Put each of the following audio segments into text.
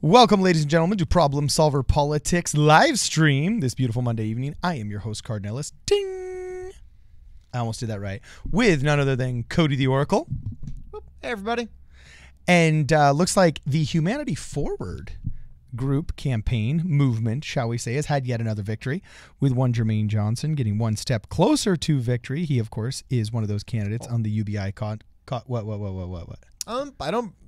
Welcome, ladies and gentlemen, to Problem Solver Politics live stream this beautiful Monday evening. I am your host, Cardinellis. Ding! I almost did that right. With none other than Cody the Oracle. Hey, everybody. And looks like the Humanity Forward group campaign movement, shall we say, has had yet another victory, with one Jermaine Johnson getting one step closer to victory. He, of course, is one of those candidates on the UBI what?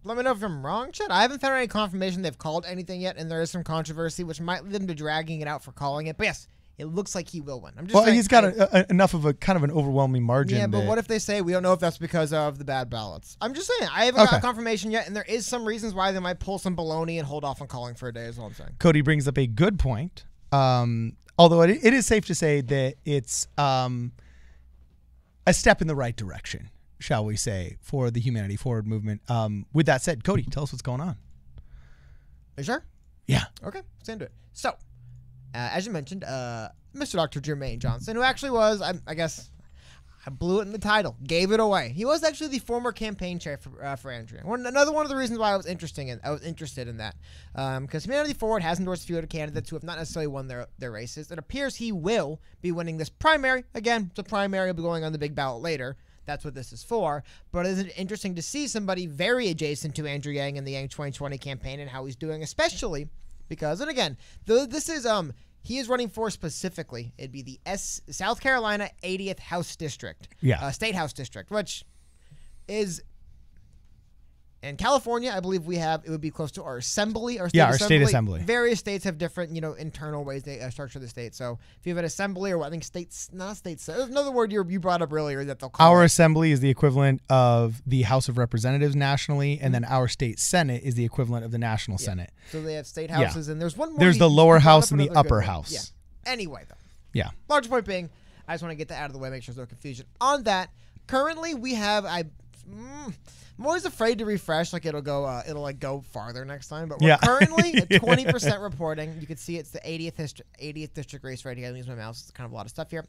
Let me know if I'm wrong, Chad. I haven't found any confirmation they've called anything yet, and there is some controversy, which might lead them to dragging it out for calling it. But yes, it looks like he will win. I'm just saying, he's got enough of a kind of an overwhelming margin. Yeah, but what if they say we don't know if that's because of the bad ballots? I'm just saying I haven't got confirmation yet, and there is some reasons why they might pull some baloney and hold off on calling for a day. Is all I'm saying. Cody brings up a good point. Although it is safe to say that it's a step in the right direction, shall we say, for the Humanity Forward movement. With that said, Cody, tell us what's going on. Are you sure? Yeah. Okay, let's into it. So, as you mentioned, Mr. Dr. Jermaine Johnson, who actually was, I guess, I blew it in the title, gave it away. He was actually the former campaign chair for Andrea. Another one of the reasons why I was interested in that, because Humanity Forward has endorsed a few other candidates who have not necessarily won their races. It appears he will be winning this primary. Again, the primary will be going on the big ballot later. That's what this is for. But it is interesting to see somebody very adjacent to Andrew Yang in the Yang 2020 campaign and how he's doing, especially because, and again, this is he is running for specifically, it'd be the South Carolina 80th House District, State House District, which is in California. I believe it would be close to our assembly, our state assembly. Various states have different, internal ways they structure the state. So if you have an assembly, or I think states, not states, there's another word you brought up earlier that they'll call our assembly is the equivalent of the House of Representatives nationally, and then our state Senate is the equivalent of the National Senate. So they have state houses, and there's one more. There's the lower house and the upper house. Yeah. Anyway, though. Yeah. Large point being, I just want to get that out of the way, make sure there's no confusion on that. Currently, we have I'm always afraid to refresh, like it'll go farther next time. But we're currently at 20% reporting. You can see it's the 80th district race right here. I use my mouse. It's kind of a lot of stuff here.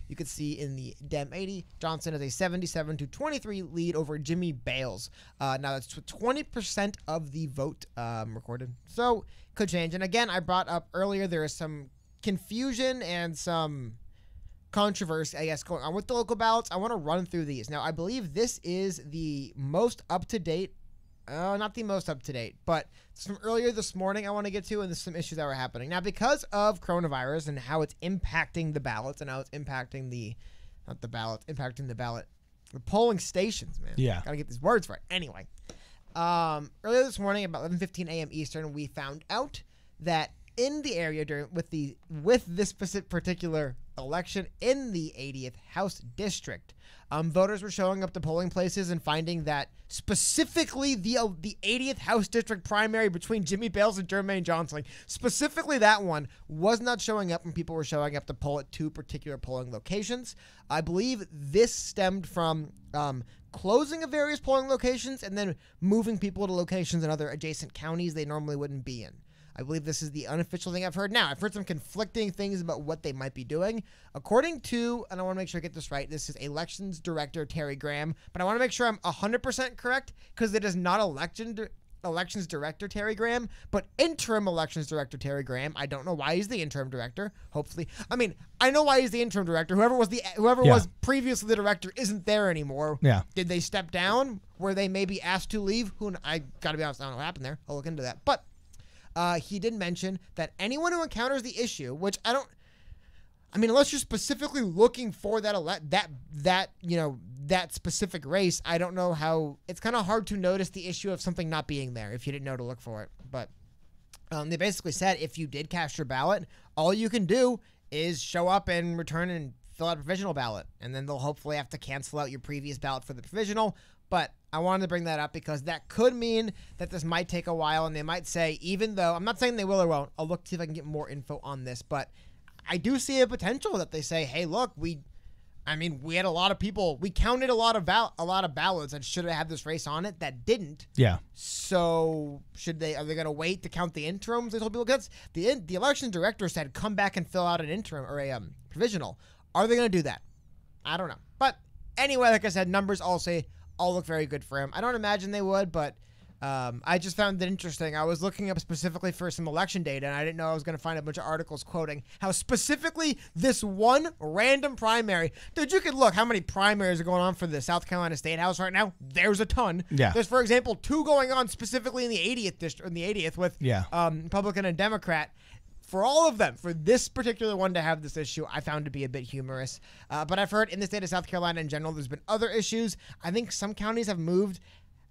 You can see in the Dem 80, Johnson has a 77-23 lead over Jimmy Bales. Now that's 20% of the vote recorded, so could change. And again, I brought up earlier there is some confusion and some controversy, I guess, going on with the local ballots. I want to run through these. Now, I believe this is the most up-to-date, not the most up-to-date, but some earlier this morning I want to get to, and there's some issues that were happening. Now, because of coronavirus and how it's impacting the ballots and how it's impacting the polling stations, man. Yeah. Gotta get these words right. Anyway, earlier this morning, about 11:15 a.m. Eastern, we found out that in the area with this particular election in the 80th House District, voters were showing up to polling places and finding that specifically the 80th House District primary between Jimmy Bales and Jermaine Johnson, specifically that one, was not showing up, and people were showing up to poll at two particular polling locations. I believe this stemmed from closing of various polling locations and then moving people to locations in other adjacent counties they normally wouldn't be in. I believe this is the unofficial thing I've heard. Now, I've heard some conflicting things about what they might be doing. According to, and I want to make sure I get this right, this is Elections Director Terry Graham, but I want to make sure I'm 100% correct, because it is not Elections Director Terry Graham, but Interim Elections Director Terry Graham. I don't know why he's the interim director. Hopefully, I mean, I know why he's the interim director. Whoever was previously the director isn't there anymore. Yeah. Did they step down? Were they maybe asked to leave? I gotta be honest, I don't know what happened there. I'll look into that. But he did mention that anyone who encounters the issue, which unless you're specifically looking for that specific race, I don't know how. It's kind of hard to notice the issue of something not being there if you didn't know to look for it. But they basically said if you did cast your ballot, all you can do is show up and return and fill out a provisional ballot, and then they'll hopefully have to cancel out your previous ballot for the provisional. But I wanted to bring that up because that could mean that this might take a while, and they might say, even though I'm not saying they will or won't, I'll look to see if I can get more info on this, but I do see a potential that they say, hey, look, we had a lot of people, we counted a lot of ballots that should have had this race on it that didn't. Yeah. So are they going to wait to count the interims? They told people, because the election director said, come back and fill out an interim or a provisional. Are they going to do that? I don't know. But anyway, like I said, numbers all look very good for him. I don't imagine they would, but I just found it interesting. I was looking up specifically for some election data, and I didn't know I was going to find a bunch of articles quoting how specifically this one random primary. Dude, you could look how many primaries are going on for the South Carolina State House right now. There's a ton. Yeah. There's, for example, 2 going on specifically in the 80th district, in the 80th with Republican and Democrat. For all of them, for this particular one to have this issue, I found to be a bit humorous. But I've heard in the state of South Carolina in general, there's been other issues. I think some counties have moved.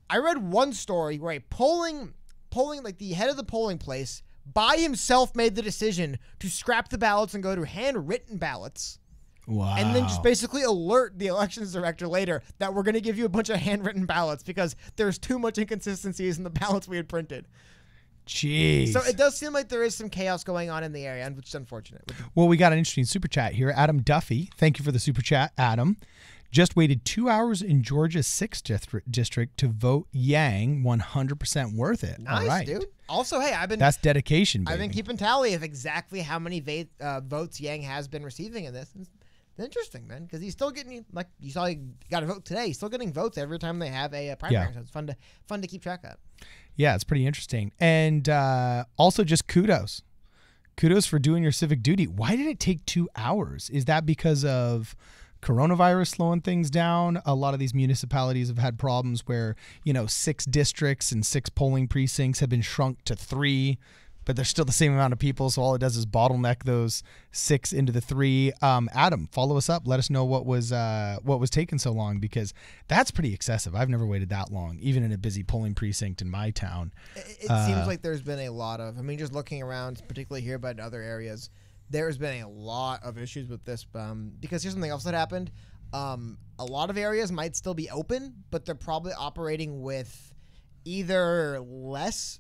I read one story where a polling, like the head of the polling place, by himself made the decision to scrap the ballots and go to handwritten ballots. Wow. And then just basically alert the elections director later that we're going to give you a bunch of handwritten ballots because there's too much inconsistencies in the ballots we had printed. Jeez. So it does seem like there is some chaos going on in the area, which is unfortunate. Well, we got an interesting super chat here. Adam Duffy, thank you for the super chat, Adam. Just waited 2 hours in Georgia's 6th district to vote Yang. 100% worth it. Nice, all right, dude. Also, hey, that's dedication, baby. I've been keeping tally of exactly how many votes Yang has been receiving in this. It's interesting, man, because he's still getting, like you saw, he got a vote today. He's still getting votes every time they have a primary. Yeah. So it's fun to keep track of. Yeah, it's pretty interesting. And also just kudos. Kudos for doing your civic duty. Why did it take 2 hours? Is that because of coronavirus slowing things down? A lot of these municipalities have had problems where, 6 districts and 6 polling precincts have been shrunk to 3, but they're still the same amount of people. So all it does is bottleneck those 6 into the 3. Adam, follow us up. Let us know what was taking so long, because that's pretty excessive. I've never waited that long, even in a busy polling precinct in my town. It seems like there's been a lot of, just looking around, particularly here, but in other areas, there's been a lot of issues with this. Because here's something else that happened. A lot of areas might still be open, but they're probably operating with either less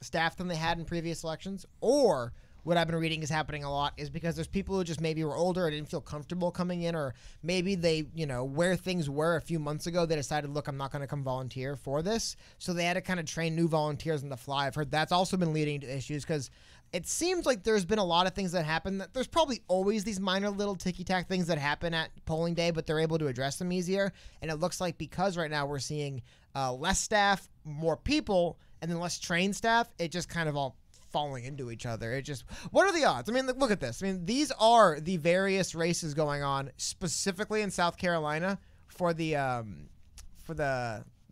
staff than they had in previous elections, or what I've been reading is happening a lot is because there's people who just maybe were older and didn't feel comfortable coming in, or maybe they, where things were a few months ago, they decided, look, I'm not going to come volunteer for this. So they had to kind of train new volunteers on the fly. I've heard that's also been leading to issues because it seems like there's been a lot of things that happen. That there's probably always these minor little ticky-tack things that happen at polling day, but they're able to address them easier. And it looks like because right now we're seeing less staff, more people, and then less trained staff, it just kind of all falling into each other. What are the odds? Look at this. These are the various races going on specifically in South Carolina for the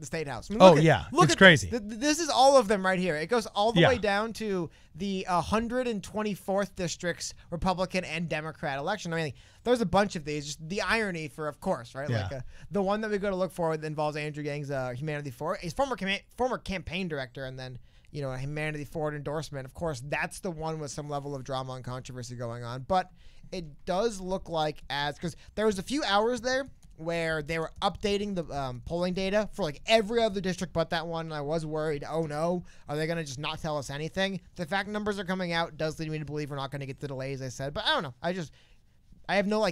state house. It's crazy. This is all of them right here. It goes all the way down to the 124th district's Republican and Democrat election. There's a bunch of these. Just the irony of course, right? Yeah. Like the one that we go to look for that involves Andrew Yang's Humanity Forward. He's former campaign director, and then a Humanity Forward endorsement. Of course, that's the one with some level of drama and controversy going on. But it does look like because there was a few hours there where they were updating the polling data for like every other district but that one. And I was worried, oh no, are they going to just not tell us anything? The fact numbers are coming out does lead me to believe we're not going to get the delays I said. But I don't know. I have no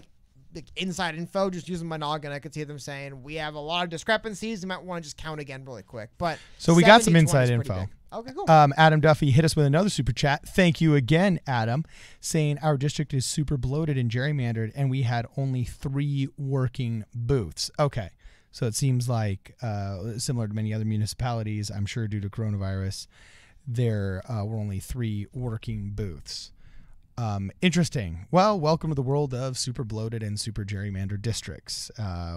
inside info, just using my noggin. I could see them saying we have a lot of discrepancies. You might want to just count again really quick. But so we got some inside info. Big. Okay, cool. Adam Duffy hit us with another super chat. Thank you again, Adam, saying our district is super bloated and gerrymandered, and we had only 3 working booths. Okay, so it seems like similar to many other municipalities, I'm sure due to coronavirus, there were only 3 working booths. Interesting. Well, welcome to the world of super bloated and super gerrymandered districts.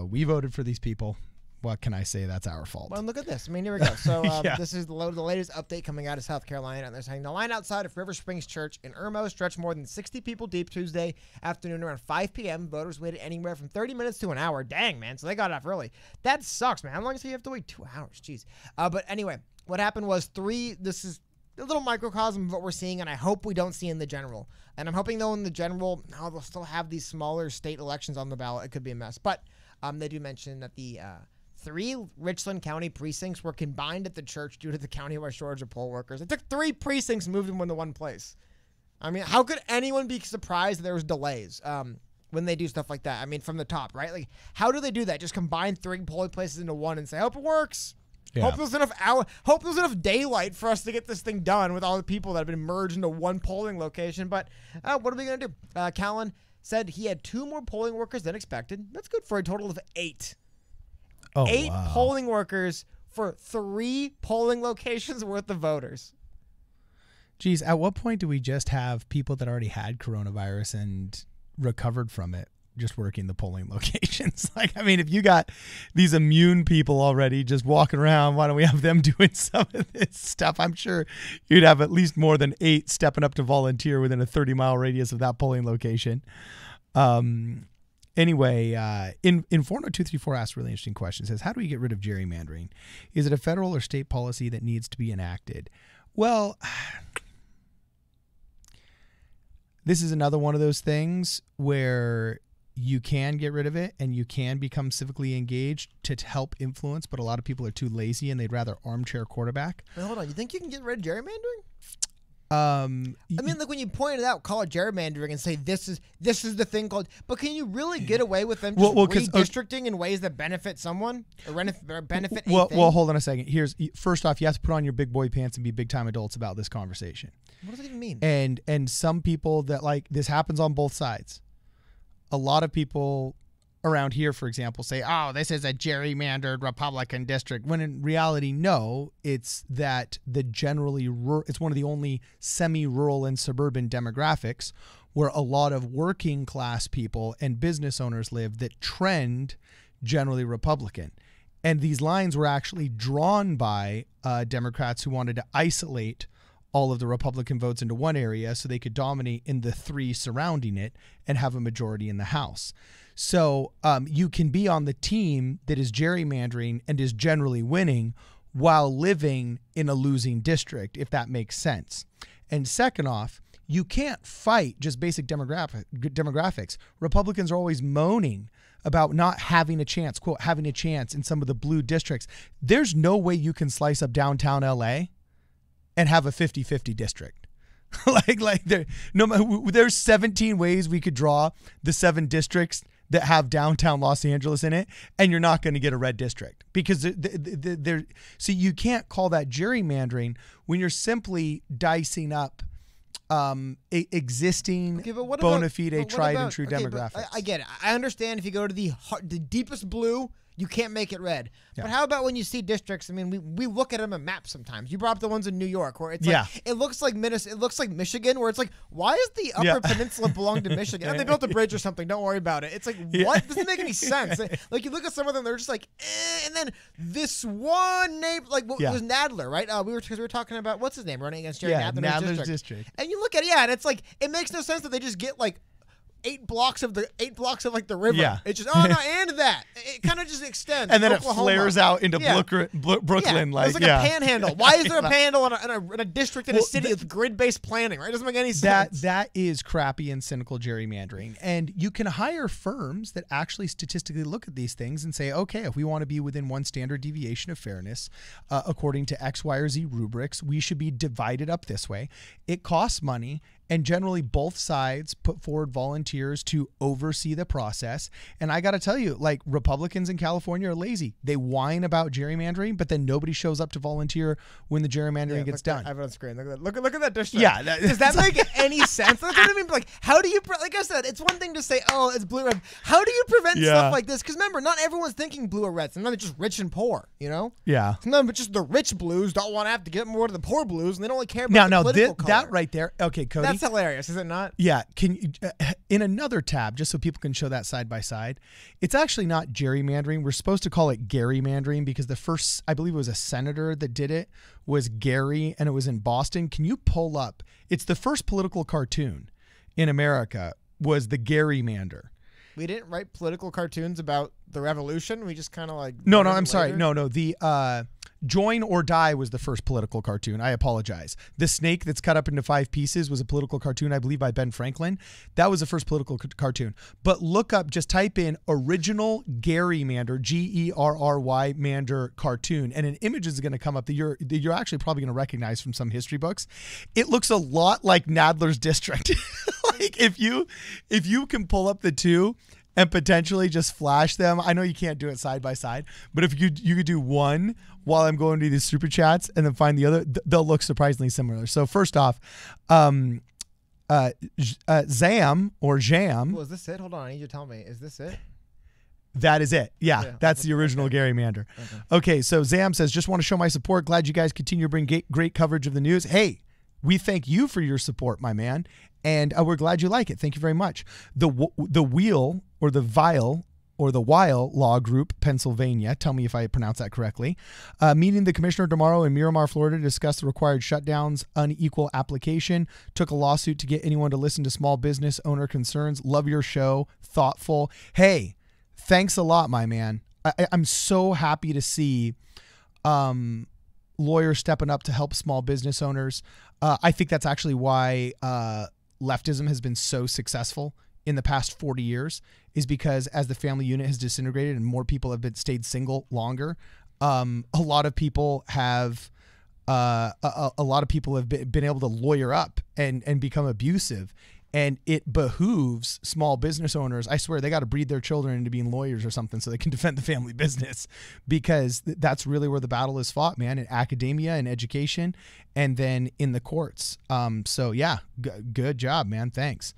We voted for these people. What can I say? That's our fault. Well, look at this. Here we go. So This is the latest update coming out of South Carolina. And they're saying the line outside of River Springs Church in Irmo stretched more than 60 people deep Tuesday afternoon around 5 p.m. Voters waited anywhere from 30 minutes to an hour. Dang, man. So they got off early. That sucks, man. How long do you have to wait? 2 hours. Jeez. But anyway, what happened was this is a little microcosm of what we're seeing, and I hope we don't see in the general. And I'm hoping, though, in the general, they'll still have these smaller state elections on the ballot. It could be a mess. But they do mention that the 3 Richland County precincts were combined at the church due to the countywide shortage of poll workers. It took 3 precincts and moved them into one place. How could anyone be surprised that there was delays when they do stuff like that? From the top, right? Like, how do they do that? Just combine 3 polling places into one and say, hope it works. Yeah. Hope there's enough daylight for us to get this thing done with all the people that have been merged into one polling location. But what are we going to do? Callan said he had 2 more polling workers than expected. That's good for a total of 8. 8 polling workers for 3 polling locations worth of voters. Geez, at what point do we just have people that already had coronavirus and recovered from it just working the polling locations? Like, I mean, if you got these immune people already just walking around, why don't we have them doing some of this stuff? I'm sure you'd have at least more than 8 stepping up to volunteer within a 30-mile radius of that polling location. Anyway, Inferno 234 asks a really interesting question. It says, how do we get rid of gerrymandering? Is it a federal or state policy that needs to be enacted? Well, this is another one of those things where you can get rid of it and you can become civically engaged to help influence, but a lot of people are too lazy and they'd rather armchair quarterback. Wait, hold on. You think you can get rid of gerrymandering? I mean, like when you point it out, call it gerrymandering and say this is the thing called. But can you really get away with them just redistricting in ways that benefit someone or benefit? Well, hold on a second. First off, you have to put on your big boy pants and be big time adults about this conversation. What does it even mean? And some people that like this happens on both sides. A lot of people around here, for example, say, oh, this is a gerrymandered Republican district, when in reality, no, it's that it's one of the only semi-rural and suburban demographics where a lot of working class people and business owners live that trend generally Republican. And these lines were actually drawn by Democrats who wanted to isolate all of the Republican votes into one area so they could dominate in the 3 surrounding it and have a majority in the House. So you can be on the team that is gerrymandering and is generally winning while living in a losing district, if that makes sense. And second off, you can't fight just basic demographics. Republicans are always moaning about not having a chance, quote, having a chance in some of the blue districts. There's no way you can slice up downtown LA and have a 50-50 district. There's 17 ways we could draw the 7 districts that have downtown Los Angeles in it, and you're not going to get a red district because so you can't call that gerrymandering when you're simply dicing up existing bona fide tried and true demographics. I get it. I understand if you go to the deepest blue, you can't make it red. Yeah. But how about when you see districts? I mean, we look at them on maps sometimes. You brought up the ones in New York where it's like, it looks like Michigan, where it's like, why is the Upper Peninsula belong to Michigan? And they built a bridge or something. Don't worry about it. It's like, what? Doesn't make any sense. Like you look at some of them, they're just like, and then this one neighbor, like what was Nadler, right? We were talking about what's his name running against Jerry Nadler's district. And you look at it, and it's like it makes no sense that they just get like 8 blocks of like the river. Yeah. It's just and that it kind of just extends, and then Oklahoma. It flares out into Brooklyn. Yeah. It's like a panhandle. Why is there a panhandle in a district in a city with grid-based planning? Right? It doesn't make any sense. That is crappy and cynical gerrymandering. And you can hire firms that actually statistically look at these things and say, okay, if we want to be within one standard deviation of fairness, according to X, Y, or Z rubrics, we should be divided up this way. It costs money. And generally, both sides put forward volunteers to oversee the process. And I got to tell you, like Republicans in California are lazy. They whine about gerrymandering, but then nobody shows up to volunteer when the gerrymandering gets done. I have it on screen. Look at that district. Yeah, does that make any sense? That's what I mean. Like, how do you? Like I said, it's one thing to say, oh, it's blue red. How do you prevent stuff like this? Because remember, not everyone's thinking blue or red. Sometimes it's just rich and poor. You know? Yeah. Sometimes it's just the rich blues don't want to have to get more to the poor blues, and they don't really care about the political color. That right there. Okay, Cody. That's hilarious, is it not? Yeah. Can you, in another tab, just so people can show that side by side, it's actually not gerrymandering. We're supposed to call it Garymandering because the first, I believe it was a senator that did it, was Gary, and it was in Boston. Can you pull up? It's the first political cartoon in America was the Garymander. We didn't write political cartoons about the revolution. We just kind of like... No, I'm sorry. No. The Join or Die was the first political cartoon. I apologize. The snake that's cut up into 5 pieces was a political cartoon, I believe, by Ben Franklin. That was the first political cartoon. But look up, just type in original Garymander, Gerry Mander cartoon, and an image is going to come up that you're actually probably going to recognize from some history books. It looks a lot like Nadler's district. Like if you can pull up the two and potentially just flash them. I know you can't do it side by side, but if you could do one while I'm going to these super chats and then find the other, they'll look surprisingly similar. So first off, Zam or Jam. Well, is this it? Hold on, I need you to tell me. Is this it? That is it. Yeah, that's the original Gary Mander. Okay, so Zam says, just want to show my support. Glad you guys continue to bring great coverage of the news. Hey, we thank you for your support, my man, and we're glad you like it. Thank you very much. The Wheel or the Vial or the Weil Law Group, Pennsylvania, tell me if I pronounce that correctly, meeting the commissioner tomorrow in Miramar, Florida to discuss the required shutdowns, unequal application, took a lawsuit to get anyone to listen to small business owner concerns. Love your show. Thoughtful. Hey, thanks a lot, my man. I'm so happy to see lawyers stepping up to help small business owners. I think that's actually why leftism has been so successful in the past 40 years, is because as the family unit has disintegrated and more people have stayed single longer, a lot of people have been able to lawyer up and become abusive. And it behooves small business owners. I swear they got to breed their children into being lawyers or something so they can defend the family business, because that's really where the battle is fought, man, in academia and education, and then in the courts. So yeah, good job, man. Thanks.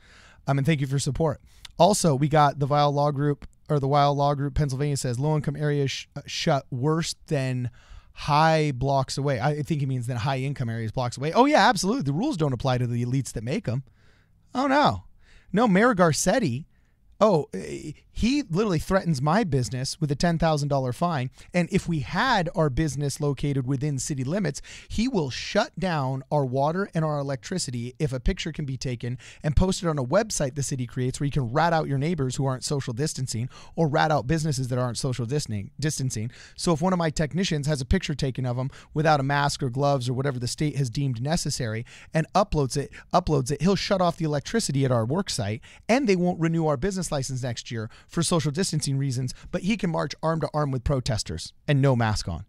And thank you for your support. Also, we got the Weil Law Group, or the Weil Law Group, Pennsylvania says low-income areas shut worse than high blocks away. I think he means than high-income areas blocks away. Oh yeah, absolutely. The rules don't apply to the elites that make them. Oh no. No, Mayor Garcetti, he literally threatens my business with a $10,000 fine. And if we had our business located within city limits, he will shut down our water and our electricity if a picture can be taken and posted on a website the city creates where you can rat out your neighbors who aren't social distancing, or rat out businesses that aren't social distancing. So if one of my technicians has a picture taken of them without a mask or gloves or whatever the state has deemed necessary and uploads it, he'll shut off the electricity at our work site, and they won't renew our business license next year for social distancing reasons, but he can march arm to arm with protesters and no mask on.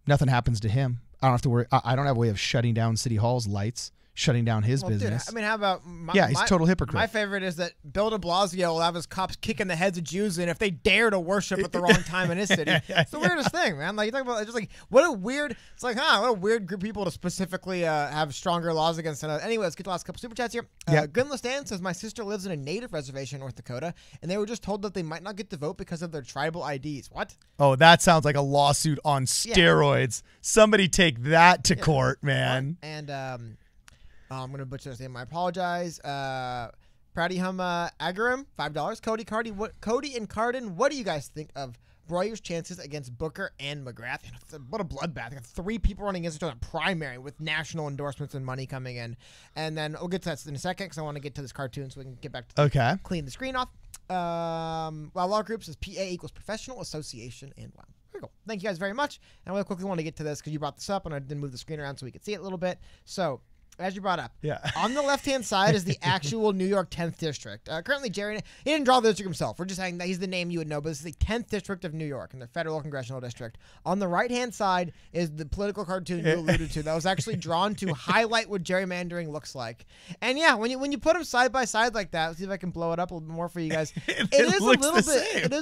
Nothing happens to him. I don't have to worry. I don't have a way of shutting down City Hall's lights, shutting down his business. Dude, I mean, how about he's a total hypocrite. My favorite is that Bill de Blasio will have his cops kicking the heads of Jews in if they dare to worship at the wrong time in his city. It's the weirdest thing, man. Like, you talk about, it's just like, what a weird group of people to specifically have stronger laws against another. Anyway, let's get to the last couple super chats here. Gunless Dan says, my sister lives in a native reservation in North Dakota, and they were just told that they might not get to vote because of their tribal IDs. What? Oh, that sounds like a lawsuit on steroids. Yeah. Somebody take that to court, man. And, I'm going to butcher this name. I apologize. Pradihama Agarim, $5. Cody and Cardin, what do you guys think of Breuer's chances against Booker and McGrath? What a bloodbath. 3 people running against each other in primary with national endorsements and money coming in. And then we'll get to that in a second because I want to get to this cartoon so we can get back to clean the screen off. Law Group says PA equals professional association, and wow. There we go. Thank you guys very much. And I really quickly want to get to this because you brought this up and I didn't move the screen around so we could see it a little bit. So, as you brought up, on the left-hand side is the actual New York 10th District. Currently, Jerry, he didn't draw the district himself. We're just saying that he's the name you would know, but this is the 10th District of New York in the Federal Congressional District. On the right-hand side is the political cartoon you alluded to that was actually drawn to highlight what gerrymandering looks like. And yeah, when you put them side by side like that, let's see if I can blow it up a little bit more for you guys. It is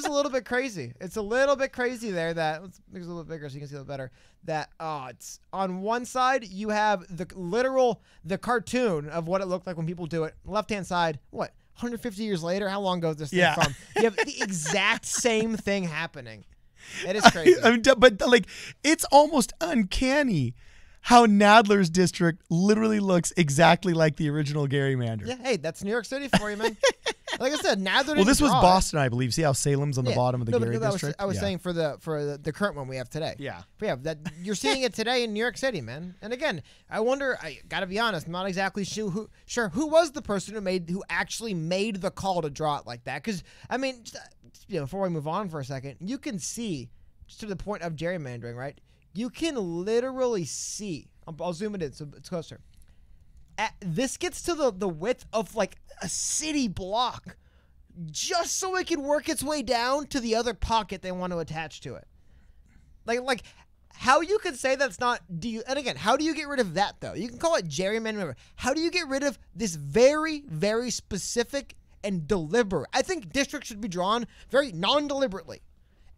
a little bit crazy. It's a little bit crazy there. Let's make it a little bit bigger so you can see a little better. It's on one side you have the cartoon of what it looked like when people do it. Left-hand side, 150 years later? How long ago is this thing from? You have the exact same thing happening. It is crazy. But it's almost uncanny how Nadler's district literally looks exactly like the original Gary Mander. Yeah, hey, that's New York City for you, man. Like I said, Nadler. Well, this was Boston, I believe. See how Salem's on the bottom of the Gary district? I was saying for the current one we have today. Yeah. But yeah, that you're seeing it today in New York City, man. And again, I wonder. I gotta be honest, I'm not exactly sure who was the person who actually made the call to draw it like that. Because I mean, before we move on for a second, you can see just to the point of gerrymandering, right? You can literally see. I'll zoom it in so it's closer. This gets to the width of like a city block just so it can work its way down to the other pocket they want to attach to it. Like how you could say that's not and again, how do you get rid of that though? You can call it gerrymandering. How do you get rid of this very, very specific and deliberate? I think districts should be drawn very non-deliberately.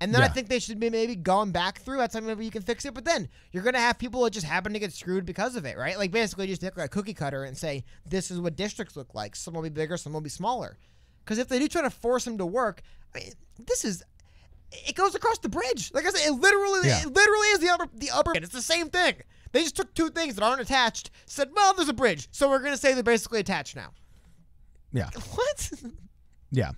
And then I think they should be maybe gone back through. That's something maybe you can fix it. But then you're going to have people that just happen to get screwed because of it, right? Like basically just take like a cookie cutter and say, this is what districts look like. Some will be bigger, some will be smaller. Because if they do try to force him to work, I mean, it goes across the bridge. Like I said, it literally is the upper. And it's the same thing. They just took two things that aren't attached, said, well, there's a bridge, so we're going to say they're basically attached now. Yeah. What? Yeah.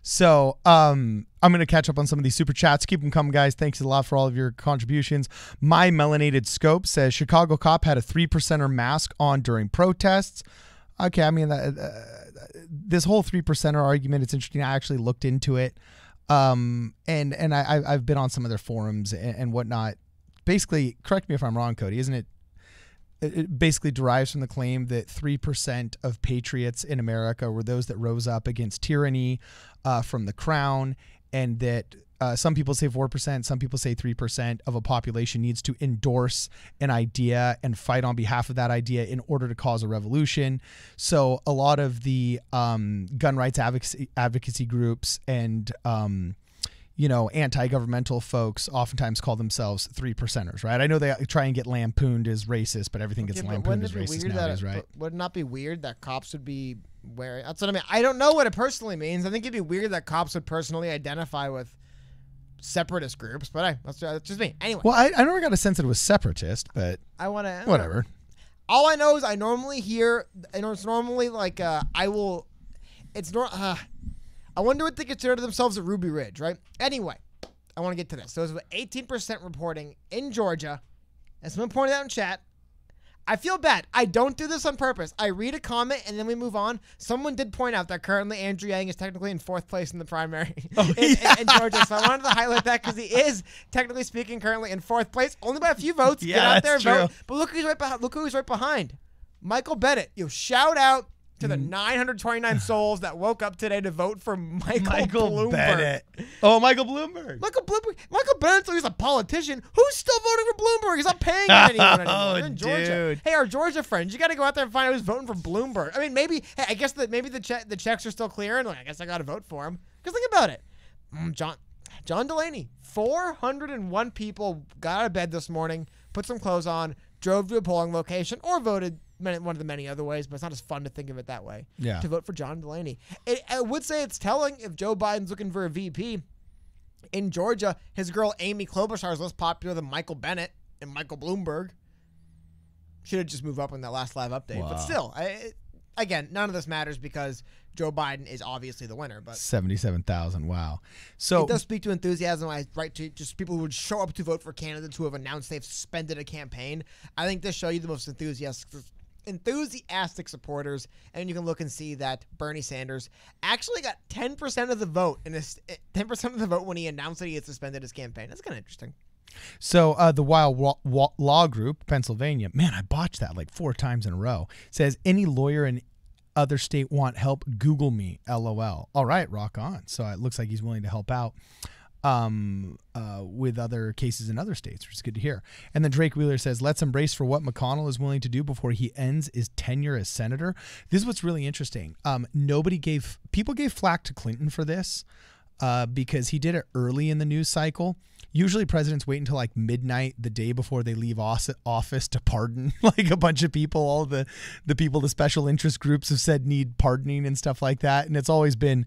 So I'm going to catch up on some of these super chats. Keep them coming, guys. Thanks a lot for all of your contributions. My Melanated Scope says Chicago cop had a 3%er mask on during protests. Okay, I mean, this whole 3%er argument, it's interesting. I actually looked into it. And I've been on some of their forums and whatnot. Basically, correct me if I'm wrong, Cody, isn't it? It basically derives from the claim that 3% of patriots in America were those that rose up against tyranny from the crown, and that some people say 4%, some people say 3% of a population needs to endorse an idea and fight on behalf of that idea in order to cause a revolution. So a lot of the gun rights advocacy groups and anti-governmental folks oftentimes call themselves 3%ers, right? I know they try and get lampooned as racist, but everything gets lampooned as racist nowadays, right? Would it not be weird that cops would be wearing... That's what I mean. I don't know what it personally means. I think it'd be weird that cops would personally identify with separatist groups, but that's just me. Anyway. Well, I never got a sense that it was separatist, but I want to... Whatever. All I know is I normally hear... And it's normally like I wonder what they consider themselves at Ruby Ridge, right? Anyway, I want to get to this. So it was 18% reporting in Georgia. And someone pointed out in chat, I feel bad. I don't do this on purpose. I read a comment and then we move on. Someone did point out that currently Andrew Yang is technically in 4th place in the primary in Georgia. So I wanted to highlight that because he is, technically speaking, currently in 4th place. Only by a few votes. Yeah, get out there, true. vote. But look who's right behind. Look who's right behind. Michael Bennett. Shout out to the 929 souls that woke up today to vote for Michael Bloomberg. Bennett. Oh, Michael Bloomberg. Michael Bennett, he's a politician. Who's still voting for Bloomberg? He's not paying anyone anymore. Oh, They're in Georgia. dude. Hey, our Georgia friends, you got to go out there and find out who's voting for Bloomberg. I mean, maybe the checks are still clearing. Like, I guess I got to vote for him. Because think about it. John Delaney, 401 people got out of bed this morning, put some clothes on, drove to a polling location, or voted one of the many other ways, but it's not as fun to think of it that way. Yeah. To vote for John Delaney. I would say it's telling if Joe Biden's looking for a VP in Georgia, his girl Amy Klobuchar is less popular than Michael Bennett and Michael Bloomberg. Should have just moved up in that last live update. Wow. But still, again, none of this matters because Joe Biden is obviously the winner. But 77,000. Wow. So it does speak to enthusiasm. Right, to just people who would show up to vote for candidates who have announced they've suspended a campaign. I think this show you the most enthusiastic supporters, and you can look and see that Bernie Sanders actually got 10% of the vote 10% of the vote when he announced that he had suspended his campaign. That's kind of interesting. So the Wild Law Group, Pennsylvania, man, I botched that like 4 times in a row, says any lawyer in other state want help, Google me, LOL. All right, rock on. So it looks like he's willing to help out with other cases in other states, which is good to hear. And then Drake Wheeler says, let's embrace for what McConnell is willing to do before he ends his tenure as senator. This is what's really interesting. People gave flack to Clinton for this because he did it early in the news cycle. Usually presidents wait until like midnight the day before they leave office to pardon like a bunch of people. All the people the special interest groups have said need pardoning and stuff like that. And it's always been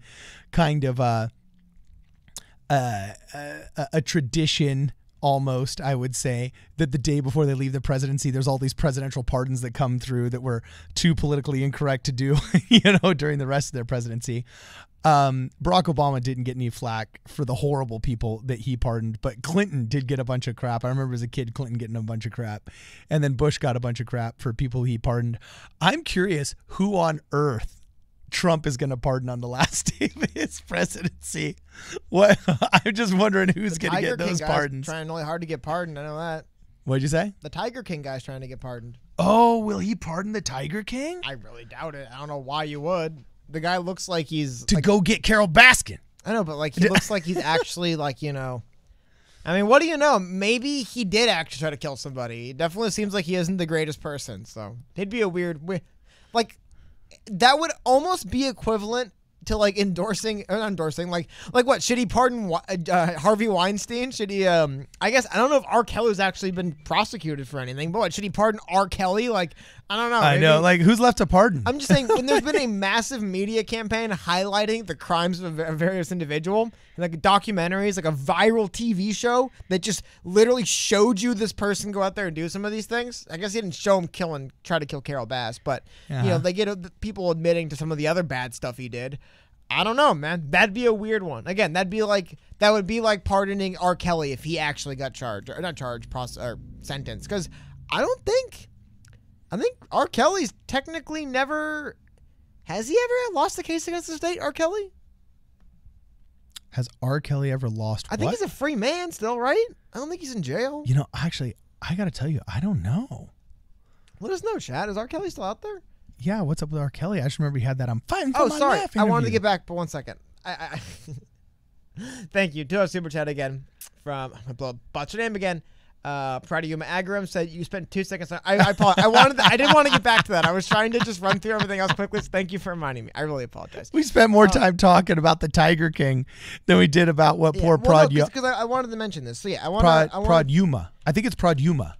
kind of a tradition almost, I would say, that the day before they leave the presidency, there's all these presidential pardons that come through that were too politically incorrect to do, during the rest of their presidency. Barack Obama didn't get any flack for the horrible people that he pardoned, but Clinton did get a bunch of crap. I remember as a kid, Clinton getting a bunch of crap, and then Bush got a bunch of crap for people he pardoned. I'm curious who on earth Trump is going to pardon on the last day of his presidency. What? I'm just wondering who's going to get those pardons. Trying really hard to get pardoned. I know that. What'd you say? The Tiger King guy's trying to get pardoned. Oh, will he pardon the Tiger King? I really doubt it. I don't know why you would. The guy looks like he's go get Carol Baskin. I know, but he looks like he's actually I mean, what do you know? Maybe he did actually try to kill somebody. It definitely seems like he isn't the greatest person. So it'd be a weird, that would almost be equivalent to like endorsing or not endorsing like what, should he pardon Harvey Weinstein? Should he I guess I don't know if R. Kelly's actually been prosecuted for anything, but what, should he pardon R. Kelly? Like, I don't know. I know, like, who's left to pardon? I'm just saying, when there's been a massive media campaign highlighting the crimes of a various individual, like documentaries, like a viral TV show that just literally showed you this person go out there and do some of these things. I guess he didn't show him try to kill Carol Bass, but you know, they get people admitting to some of the other bad stuff he did. I don't know, man. That'd be a weird one. Again, that would be like pardoning R. Kelly if he actually got charged, or not charged, or sentenced. Because I think R. Kelly's technically never. Has he ever lost a case against the state, R. Kelly? Has R. Kelly ever lost I think he's a free man still, right? I don't think he's in jail. You know, actually, I got to tell you, I don't know. Let us know, Chad. Is R. Kelly still out there? Yeah, what's up with R. Kelly? I just remember he had that I'm fighting for my sorry. life I wanted to interview. get back, but 1 second. I Thank you. To our super chat again from, I'm going to butcher your name again. Pradiyuma Agaram said you spent 2 seconds. I apologize. I didn't want to get back to that. I was trying to just run through everything else quickly. So thank you for reminding me. I really apologize. We spent more time talking about the Tiger King than we did about what poor because I wanted to mention this. So yeah, Pradiyuma. I think it's Pradiyuma.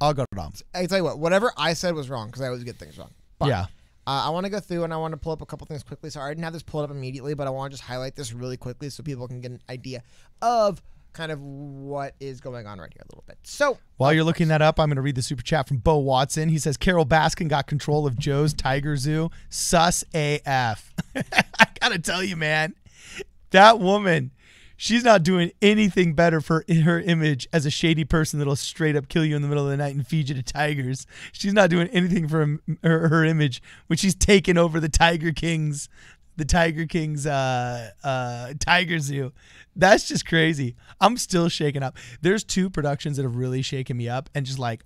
I'll go wrong. I tell you what, whatever I said was wrong because I always get things wrong. But, yeah. I want to go through and I want to pull up a couple things quickly. Sorry, I didn't have this pulled up immediately, but I want to just highlight this really quickly so people can get an idea of kind of what is going on right here a little bit. So while you're looking that up, I'm going to read the super chat from Bo Watson. He says, Carol Baskin got control of Joe's Tiger Zoo. Sus AF. I got to tell you, man, that woman, she's not doing anything better for her image as a shady person that'll straight up kill you in the middle of the night and feed you to tigers. She's not doing anything for her image when she's taken over the Tiger King's Tiger Zoo. That's just crazy. I'm still shaken up. There's 2 productions that have really shaken me up and just like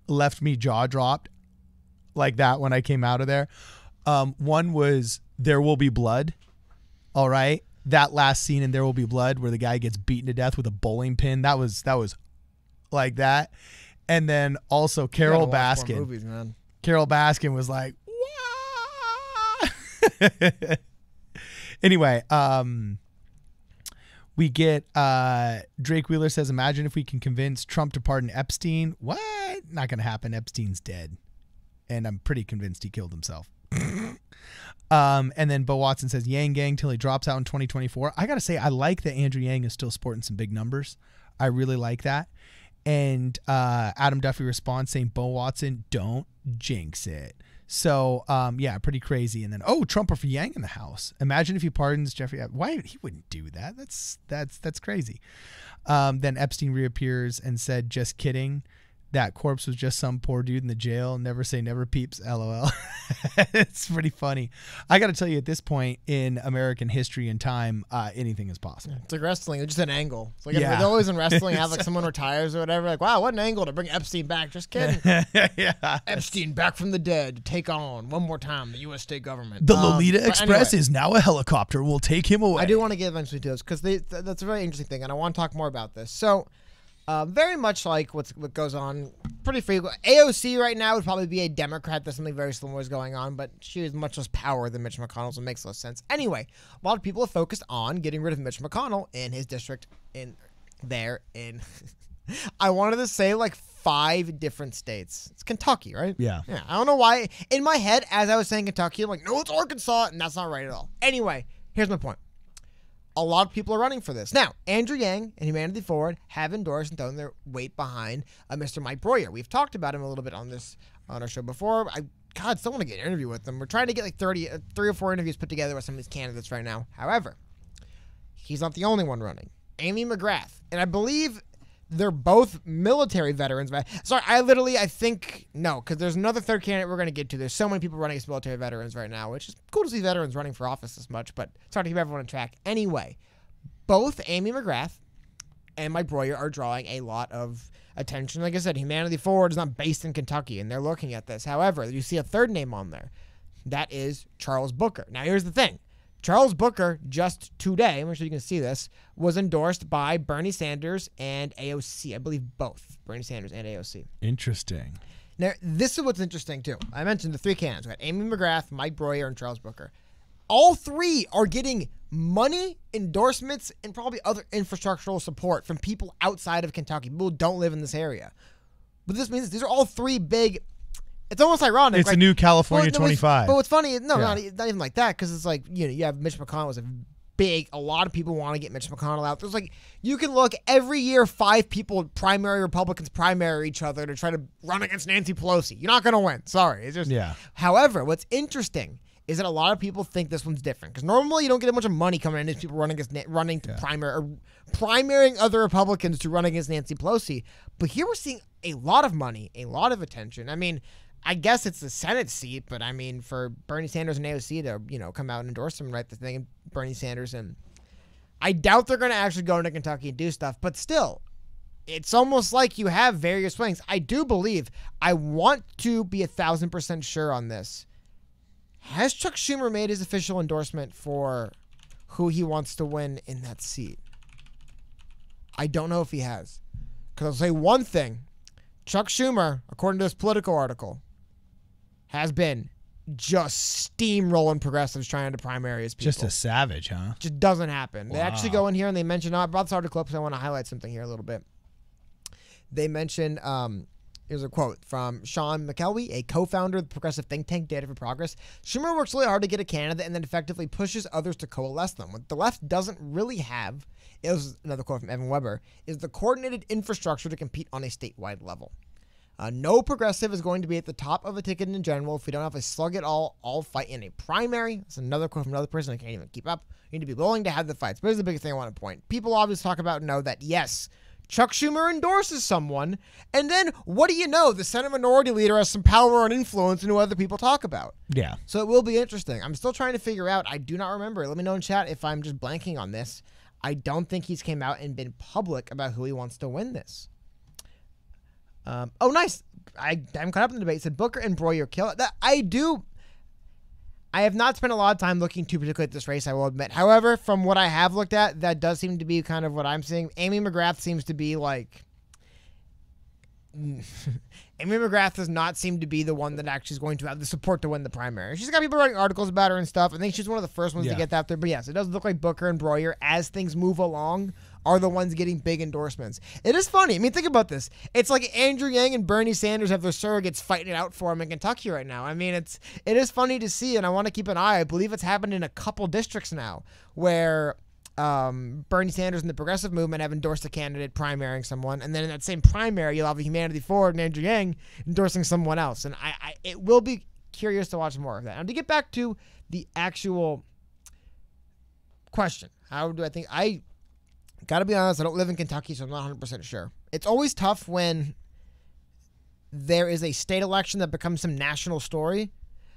left me jaw dropped like that when I came out of there. One was There Will Be Blood. All right. That last scene in There Will Be Blood where the guy gets beaten to death with a bowling pin. That was like that. And then also Carol Baskin. Movies, man. Carol Baskin was like, Wah! Anyway, we get Drake Wheeler says, imagine if we can convince Trump to pardon Epstein. What? Not going to happen. Epstein's dead. And I'm pretty convinced he killed himself. And then Bo Watson says, Yang Gang till he drops out in 2024. I got to say, I like that Andrew Yang is still sporting some big numbers. I really like that. And Adam Duffy responds saying, Bo Watson, don't jinx it. So, yeah, pretty crazy. And then, Trump for Yang in the house. Imagine if he pardons Jeffrey. Why he wouldn't do that? That's crazy. Then Epstein reappears and said, just kidding. That corpse was just some poor dude in the jail. Never say never, peeps. LOL. It's pretty funny. I got to tell you, at this point in American history and time, anything is possible. It's like wrestling. It's just an angle. It's like they're always in wrestling have like someone retires or whatever. Like, wow, what an angle to bring Epstein back. Just kidding. Yeah. Epstein back from the dead to take on one more time the U.S. state government. The Lolita Express is now a helicopter. We'll take him away. I do want to get eventually to this because that's a very interesting thing, and I want to talk more about this. So, very much like what goes on pretty frequently. AOC right now would probably be a Democrat. There's something very similar is going on, but she has much less power than Mitch McConnell, so it makes less sense. Anyway, a lot of people are focused on getting rid of Mitch McConnell in his district I wanted to say like 5 different states. It's Kentucky, right? Yeah. I don't know why. In my head, as I was saying Kentucky, I'm like, no, it's Arkansas, and that's not right at all. Anyway, here's my point. A lot of people are running for this. Now, Andrew Yang and Humanity Forward have endorsed and thrown their weight behind Mr. Mike Breuer. We've talked about him a little bit on our show before. I still want to get an interview with him. We're trying to get like 3 or 4 interviews put together with some of these candidates right now. However, he's not the only one running. Amy McGrath. And I believe they're both military veterans. Sorry, I think, no, because there's another third candidate we're going to get to. There's so many people running as military veterans right now, which is cool to see veterans running for office this much, but it's hard to keep everyone on track. Anyway, both Amy McGrath and Mike Breuer are drawing a lot of attention. Like I said, Humanity Forward is not based in Kentucky, and they're looking at this. However, you see a third name on there. That is Charles Booker. Now, here's the thing. Charles Booker, just today, I'm sure you can see this, was endorsed by Bernie Sanders and AOC. I believe both Bernie Sanders and AOC. Interesting. Now, this is what's interesting, too. I mentioned the 3 candidates. We got Amy McGrath, Mike Breuer, and Charles Booker. all three are getting money, endorsements, and probably other infrastructural support from people outside of Kentucky. People who don't live in this area. But this means these are all three big. It's almost ironic. It's a new California 25. But what's funny, not even like that, because it's like, you have Mitch McConnell was a lot of people want to get Mitch McConnell out. There's like, you can look every year, 5 people primary Republicans primary each other to try to run against Nancy Pelosi. You're not going to win. Sorry. It's just, However, what's interesting is that a lot of people think this one's different, because normally you don't get a bunch of money coming in. These people running to primarying other Republicans to run against Nancy Pelosi. But here we're seeing a lot of money, a lot of attention. I mean, I guess it's the Senate seat, but I mean, for Bernie Sanders and AOC to, come out and endorse him, right? The thing, Bernie Sanders, and I doubt they're going to actually go into Kentucky and do stuff, but still, it's almost like you have various swings. I do believe, I want to be 1,000% sure on this. Has Chuck Schumer made his official endorsement for who he wants to win in that seat? I don't know if he has. Because I'll say one thing. Chuck Schumer, according to this Politico article, has been just steamrolling progressives trying to primary his people. Just a savage, huh? Just doesn't happen. Wow. They actually go in here and they mention, I brought this article up because I want to highlight something here a little bit. They mention, here's a quote from Sean McKelvey, a co-founder of the progressive think tank Data for Progress. Schumer works really hard to get a candidate and then effectively pushes others to coalesce them. What the left doesn't really have, it was another quote from Evan Weber, is the coordinated infrastructure to compete on a statewide level. No progressive is going to be at the top of a ticket in general if we don't have a slug-it-all fight in a primary. That's another quote from another person I can't even keep up. You need to be willing to have the fights. But here's the biggest thing I want to point. People obviously talk about know that, yes, Chuck Schumer endorses someone, and then what do you know? The Senate Minority Leader has some power and influence in who other people talk about. Yeah. So it will be interesting. I'm still trying to figure out. I do not remember. Let me know in chat if I'm just blanking on this. I don't think he's came out and been public about who he wants to win this. Oh, nice. I haven't caught up in the debate. It said Booker and Broyer kill it. I have not spent a lot of time looking too particularly at this race, I will admit. However, from what I have looked at, that does seem to be kind of what I'm seeing. Amy McGrath seems to be like... Amy McGrath does not seem to be the one that actually is going to have the support to win the primary. She's got people writing articles about her and stuff. I think she's one of the first ones to get that there. But yes, it does look like Booker and Broyer, as things move along, are the ones getting big endorsements. It is funny. I mean, think about this. It's like Andrew Yang and Bernie Sanders have their surrogates fighting it out for him in Kentucky right now. I mean, it is funny to see, and I want to keep an eye. I believe it's happened in a couple districts now where Bernie Sanders and the progressive movement have endorsed a candidate primarying someone, and then in that same primary, you'll have a Humanity Forward and Andrew Yang endorsing someone else. And it will be curious to watch more of that. Now, to get back to the actual question, how do I think? I got to be honest, I don't live in Kentucky, so I'm not 100% sure. It's always tough when there is a state election that becomes some national story,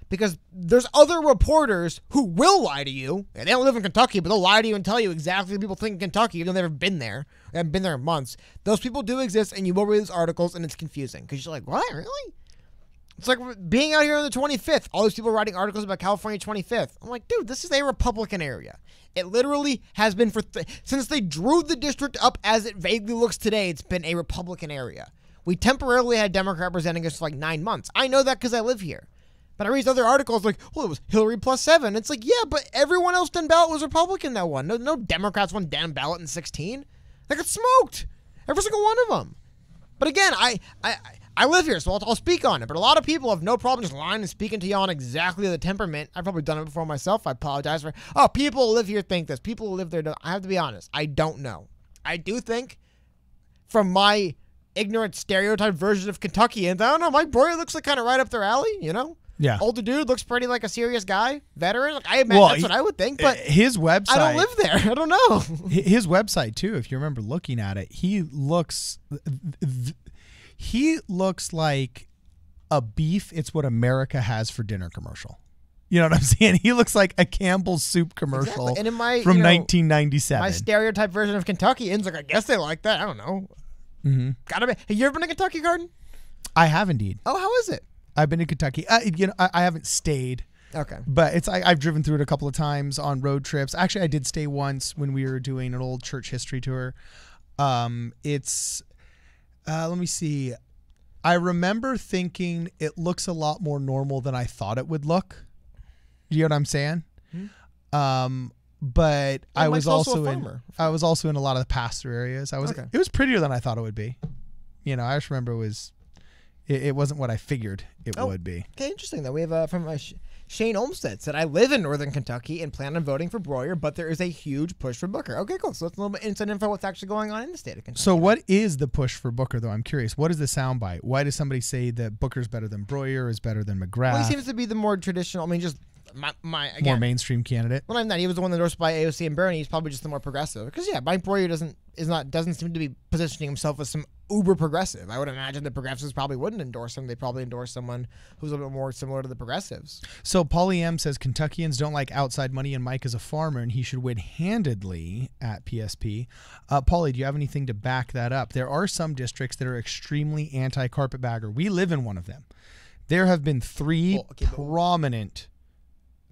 because there's other reporters who will lie to you. And they don't live in Kentucky, but they'll lie to you and tell you exactly what people think in Kentucky, even though they've never been there. They haven't been there in months. Those people do exist, and you will read these articles, and it's confusing. Because you're like, what? Really? It's like being out here on the 25th. All these people writing articles about California 25th. I'm like, dude, this is a Republican area. It literally has been since they drew the district up as it vaguely looks today, it's been a Republican area. We temporarily had Democrat representing us for like 9 months. I know that because I live here. But I read other articles like, well, it was Hillary +7. It's like, yeah, but everyone else down ballot was Republican that won. No Democrats won down ballot in 2016. They got smoked. Every single one of them. But again, I live here, so I'll speak on it. But a lot of people have no problem just lying and speaking to you on exactly the temperament. I've probably done it before myself. I apologize for people who live here think this. People who live there don't. I have to be honest. I don't know. I do think from my ignorant stereotype version of Kentuckians, I don't know, Mike Broyer looks like kind of right up their alley, you know? Yeah. Older dude, looks pretty like a serious guy, veteran. Like, I imagine that's what I would think, but his website, I don't live there. I don't know. His website too, if you remember looking at it, he looks like a beef it's what America has for dinner commercial. You know what I'm saying? He looks like a Campbell's soup commercial exactly. And in my, from 1997. My stereotype version of Kentuckians, like, I guess they like that. I don't know. Mm-hmm. Gotta be. Have you ever been to Kentucky Garden? I have indeed. Oh, how is it? I've been to Kentucky. I haven't stayed. Okay. But I've driven through it a couple of times on road trips. Actually, I did stay once when we were doing an old church history tour. Let me see. I remember thinking it looks a lot more normal than I thought it would look. You know what I'm saying? But I was Mike's also a also in farmer. I was also in a lot of the pasture areas. Okay. It was prettier than I thought it would be. I just remember it wasn't what I figured it would be. Okay, interesting though. We have from Shane Olmstead said, I live in Northern Kentucky and plan on voting for Broyer, but there is a huge push for Booker. Okay, cool. So that's a little bit inside info what's actually going on in the state of Kentucky. So what is the push for Booker, though? I'm curious. What is the soundbite? Why does somebody say that Booker's better than Broyer, is better than McGrath? Well, he seems to be the more traditional, just my again, more mainstream candidate. Well, I'm not. He was the one endorsed by AOC and Bernie. He's probably just the more progressive. Because Mike Broyer doesn't seem to be positioning himself as some uber progressive. I would imagine the progressives probably wouldn't endorse him. They'd probably endorse someone who's a little bit more similar to the progressives. So Paulie M says Kentuckians don't like outside money, and Mike is a farmer, and he should win handedly at PSP. Paulie, do you have anything to back that up? There are some districts that are extremely anti-carpetbagger. We live in one of them. There have been three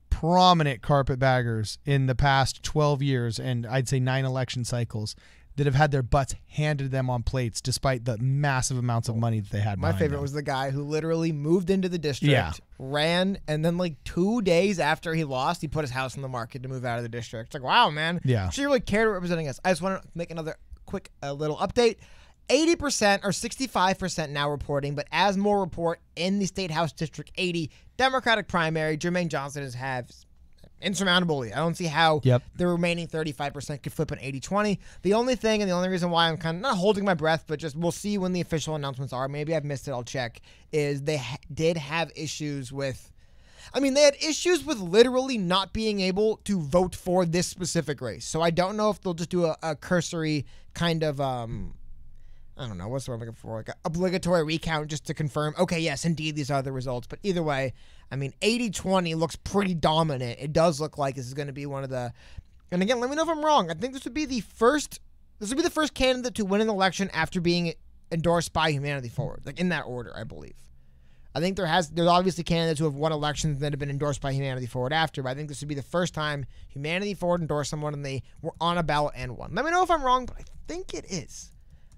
prominent carpetbaggers in the past 12 years, and I'd say 9 election cycles, that have had their butts handed to them on plates despite the massive amounts of money that they had. My favorite was the guy who literally moved into the district, ran, and then 2 days after he lost, he put his house on the market to move out of the district. It's like, wow, man. Yeah. She really cared about representing us. I just want to make another quick little update. 80% or 65% now reporting, but as more report in the State House District 80 Democratic primary, Jermaine Johnson has insurmountable lead. I don't see how the remaining 35% could flip an 80-20. The only thing and the only reason why I'm kind of not holding my breath, but just we'll see when the official announcements are. Maybe I've missed it. I'll check. Is they did have issues with. They had issues with literally not being able to vote for this specific race. So I don't know if they'll just do a cursory kind of I don't know, what's the word I'm looking for? Like an obligatory recount just to confirm, okay, yes, indeed, these are the results. But either way, 80-20 looks pretty dominant. It does look like this is going to be one of the, and again, let me know if I'm wrong. I think this would be the first candidate to win an election after being endorsed by Humanity Forward, in that order, I believe. I think there's obviously candidates who have won elections that have been endorsed by Humanity Forward after, but I think this would be the first time Humanity Forward endorsed someone and they were on a ballot and won. Let me know if I'm wrong, but I think it is.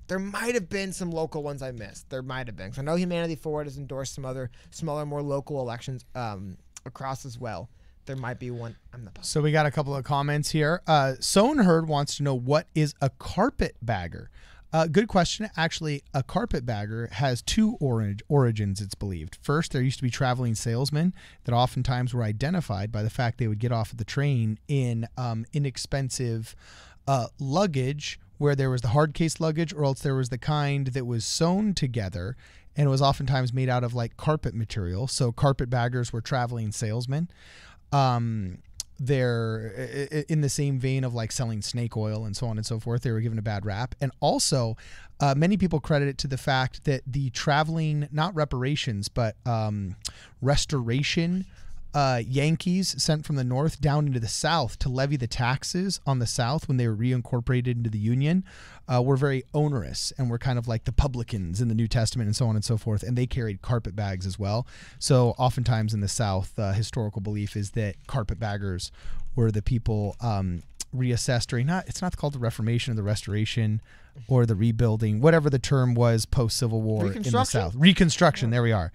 There might have been some local ones I missed. There might have been. So I know Humanity Forward has endorsed some other smaller, more local elections across as well. There might be one. I'm not positive. So we got a couple of comments here. Sownherd wants to know, what is a carpetbagger? Good question. Actually, a carpetbagger has two origins, it's believed. First, there used to be traveling salesmen that oftentimes were identified by the fact they would get off of the train in inexpensive luggage, where there was the hard case luggage, or else there was the kind that was sewn together and it was oftentimes made out of carpet material. So carpetbaggers were traveling salesmen. They're in the same vein of selling snake oil and so on and so forth. They were given a bad rap. And also, many people credit it to the fact that the traveling, not reparations, but restoration Yankees sent from the North down into the South to levy the taxes on the South when they were reincorporated into the Union were very onerous and were kind of like the publicans in the New Testament and so on and so forth. And they carried carpet bags as well. So oftentimes in the South, historical belief is that carpetbaggers were the people reassessed during, it's not called the Reformation or the Restoration or the rebuilding, whatever the term was post-Civil War in the South. Reconstruction, there we are.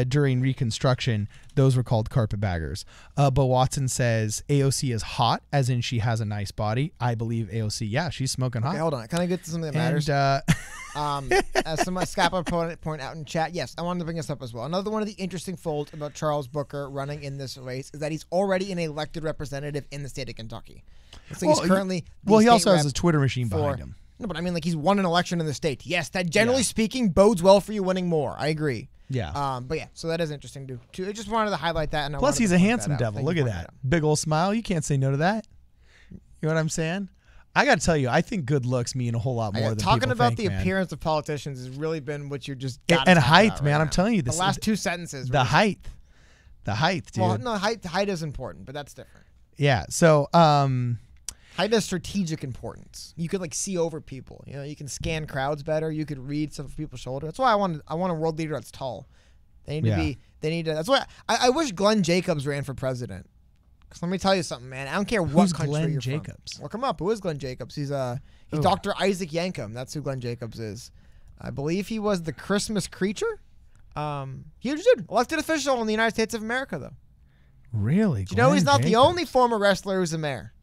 During Reconstruction, those were called carpetbaggers. Bo Watson says AOC is hot, as in she has a nice body. I believe AOC, she's smoking hot. Okay, hold on. Can I get to something that matters? As some Scapa opponent point out in chat, yes, I wanted to bring this up as well. Another one of the interesting folds about Charles Booker running in this race is that he's already an elected representative in the state of Kentucky. So he's currently he also has a Twitter machine behind him. No, but he's won an election in the state. Yes, that generally speaking bodes well for you winning more. I agree. Yeah. So that is interesting too. I just wanted to highlight that. And plus, he's a handsome devil. Look at that. Big old smile. You can't say no to that. You know what I'm saying? I got to tell you, I think good looks mean a whole lot more than talking people about think, the appearance of politicians has really been what you're just and height, man. I'm telling you, the last two sentences. The height, dude. Well, no, height is important, but that's different. Yeah. So, height has strategic importance. You could see over people. You can scan crowds better. You could read some of people's shoulder. That's why I want a world leader that's tall. They need to be. They need to. That's why I wish Glenn Jacobs ran for president. Because let me tell you something, man. I don't care what country Glenn you're Jacobs? from. Look him up. Who is Glenn Jacobs? He's Dr. Isaac Yankum. That's who Glenn Jacobs is. I believe he was the Christmas creature. Huge dude. Elected official in the United States of America, though. Really? Do you know he's Glenn not the Jacobs. only former wrestler who's a mayor?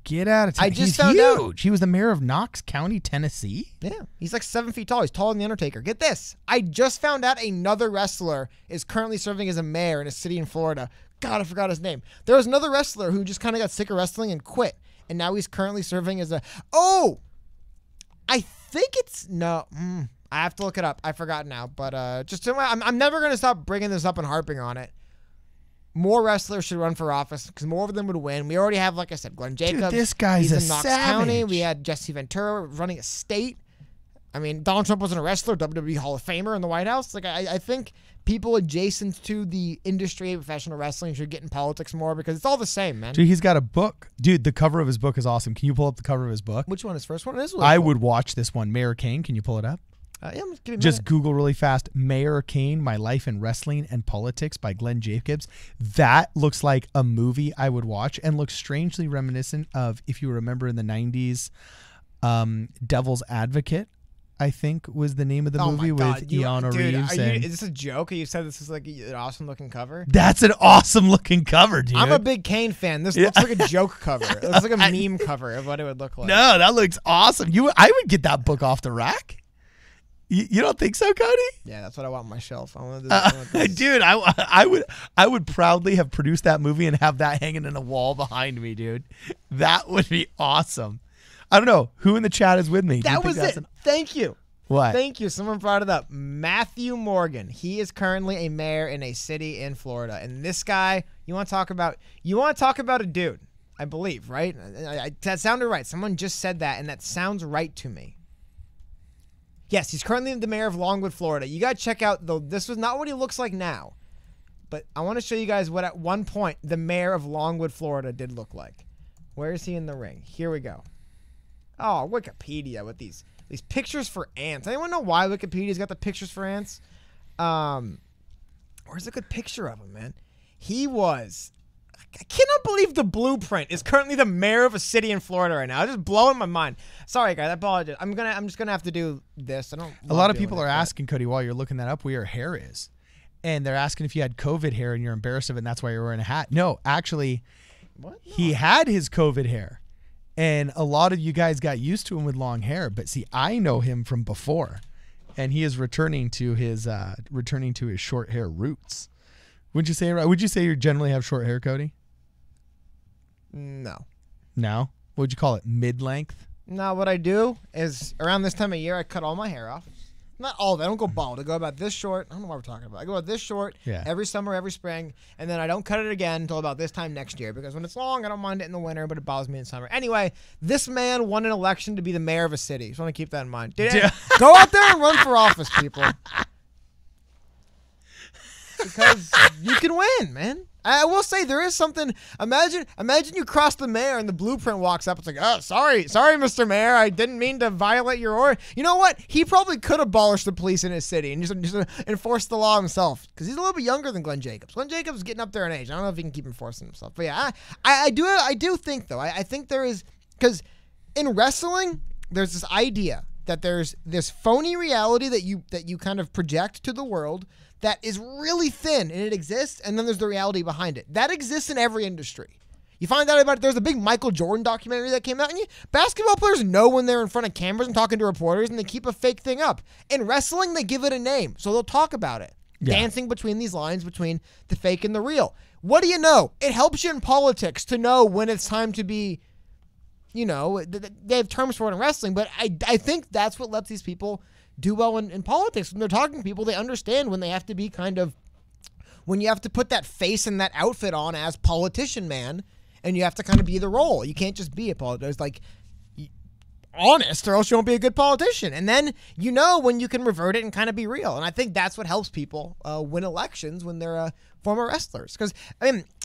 Get out of town. I just He's found out- huge. He was the mayor of Knox County, Tennessee. Yeah, he's like 7 feet tall. He's taller than The Undertaker. Get this. I just found out another wrestler is currently serving as a mayor in a city in Florida. God, I forgot his name. There was another wrestler who just kind of got sick of wrestling and quit. And now he's currently serving as a... Oh! I think it's... No. I have to look it up. I forgot now. But I'm never going to stop bringing this up and harping on it. More wrestlers should run for office because more of them would win. We already have, like I said, Glenn Jacobs. Dude, this guy's He's a in Knox savage. County. We had Jesse Ventura running a state. I mean, Donald Trump wasn't a wrestler, WWE Hall of Famer in the White House. Like, I think people adjacent to the industry of professional wrestling should get in politics more because it's all the same, man. Dude, he's got a book. Dude, the cover of his book is awesome. Can you pull up the cover of his book? Which one is first one? It is really I cool. would watch this one. Mayor Kane, can you pull it up? Yeah, give me a Just minute. Google really fast, Mayor Kane, My Life in Wrestling and Politics by Glenn Jacobs. That looks like a movie I would watch and looks strangely reminiscent of, if you remember in the 90s, Devil's Advocate, I think was the name of the movie with Keanu Reeves. Is this a joke? You said this is like an awesome looking cover? That's an awesome looking cover, dude. I'm a big Kane fan. This looks like a joke cover. It looks like a meme cover of what it would look like. No, that looks awesome. I would get that book off the rack. You don't think so, Cody? Yeah, that's what I want on my shelf. I want this. Dude, I would proudly have produced that movie and have that hanging in a wall behind me, dude. That would be awesome. I don't know who in the chat is with me. Do you That think was that's it. Thank you. What? Thank you. Someone brought it up. Matthew Morgan. He is currently a mayor in a city in Florida. And this guy, you want to talk about a dude, I believe, right? That sounded right. Someone just said that, and that sounds right to me. Yes, he's currently the mayor of Longwood, Florida. You got to check out, though, this was not what he looks like now. But I want to show you guys what at one point the mayor of Longwood, Florida did look like. Where is he in the ring? Here we go. Oh, Wikipedia with these pictures for ants. Anyone know why Wikipedia's got the pictures for ants? Where's a good picture of him, man? He was... I cannot believe the blueprint is currently the mayor of a city in Florida right now. It's just blowing my mind. Sorry, guys. I apologize. I'm just gonna have to do this. I don't. A lot of people are asking, Cody, while you're looking that up, where your hair is, and they're asking if you had COVID hair and you're embarrassed of it, and that's why you're wearing a hat. No, actually, What? No. he had his COVID hair, and a lot of you guys got used to him with long hair. But see, I know him from before, and he is returning to his short hair roots. Would you say you generally have short hair, Cody? No. No. What would you call it? Mid-length? No, what I do is around this time of year, I cut all my hair off. Not all of it. I don't go bald. I go about this short. I don't know what we're talking about. I go about this short every summer, every spring, and then I don't cut it again until about this time next year because when it's long, I don't mind it in the winter, but it bothers me in summer. Anyway, this man won an election to be the mayor of a city. Just want to keep that in mind. Go out there and run for office, people. Because you can win, man. I will say there is something. Imagine you cross the mayor and the blueprint walks up. It's like, oh, sorry, Mr. Mayor. I didn't mean to violate your order. You know what? He probably could abolish the police in his city and just enforce the law himself because he's a little bit younger than Glenn Jacobs. Glenn Jacobs is getting up there in age. I don't know if he can keep enforcing himself. But yeah, I do think though. I think there is because in wrestling there's this idea that there's this phony reality that you kind of project to the world that is really thin and it exists, and then there's the reality behind it. That exists in every industry. You find out about it. There's a big Michael Jordan documentary that came out, and basketball players know when they're in front of cameras and talking to reporters, and they keep a fake thing up. In wrestling, they give it a name, so they'll talk about it. Yeah. Dancing between these lines between the fake and the real. What do you know? It helps you in politics to know when it's time to be, they have terms for it in wrestling, but I think that's what lets these people do well in politics. When they're talking to people, they understand when they have to be when you have to put that face and that outfit on as politician man, and you have to kind of be the role. You can't just be a politician. It's like honest, or else you won't be a good politician. And then when you can revert it and kind of be real. And I think that's what helps people win elections when they're former wrestlers. Because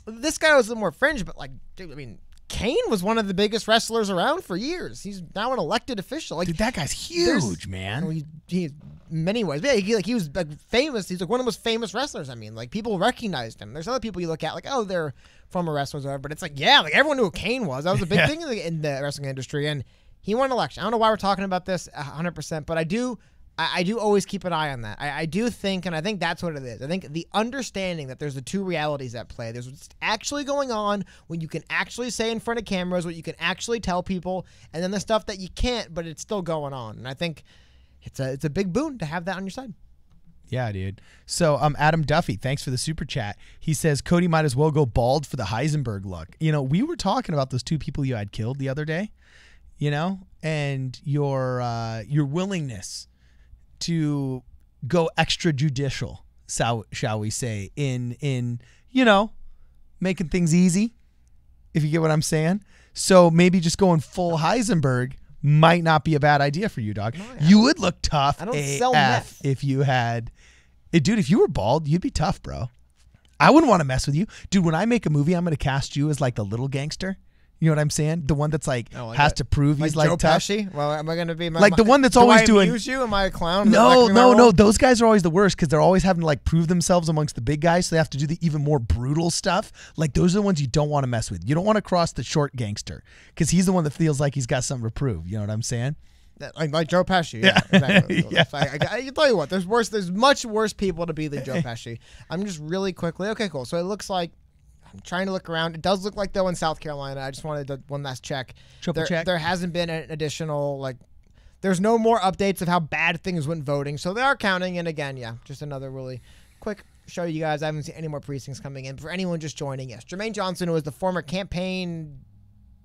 this guy was a little more fringe, but Kane was one of the biggest wrestlers around for years. He's now an elected official. Dude, that guy's huge, man. He in many ways. Yeah, he was famous. He's one of the most famous wrestlers. People recognized him. There's other people you look at they're former wrestlers or whatever, but it's everyone knew who Kane was. That was a big thing in the wrestling industry, and he won an election. I don't know why we're talking about this 100%, but I do I do always keep an eye on that. I do think, and I think that's what it is. I think the understanding that there's the two realities at play. There's what's actually going on, when you can actually say in front of cameras, what you can actually tell people, and then the stuff that you can't, but it's still going on. And I think it's a big boon to have that on your side. Yeah, dude. So Adam Duffy, thanks for the super chat. He says Cody might as well go bald for the Heisenberg look. You know, we were talking about those two people you had killed the other day, you know, and your willingness to go extrajudicial, shall we say, in you know, making things easy, if you get what I'm saying. So maybe just going full Heisenberg might not be a bad idea for you, dog. No, you would look tough I don't sell meth. if you had... dude, if you were bald, you'd be tough, bro. I wouldn't want to mess with you. Dude, when I make a movie, I'm going to cast you as like the little gangster. You know what I'm saying? The one that's like, has to prove he's like Joe tough. Pesci? Well, am I going to be like the one that's always doing... amuse you? Am I a clown? No. Those guys are always the worst because they're always having to like prove themselves amongst the big guys. So they have to do the even more brutal stuff. Like those are the ones you don't want to mess with. You don't want to cross the short gangster because he's the one that feels like he's got something to prove. You know what I'm saying? Like Joe Pesci. Yeah, exactly. Yeah. I can tell you what, there's much worse people to be than Joe Pesci. I'm just really quickly. Okay, cool. So it looks like, I'm trying to look around. It does look like, though, in South Carolina. I just wanted one last check. Triple check. There hasn't been an additional, like, there's no more updates of how bad things went voting. So they are counting. And again, yeah, just another really quick show you guys. I haven't seen any more precincts coming in. For anyone just joining, yes, Jermaine Johnson, who was the former campaign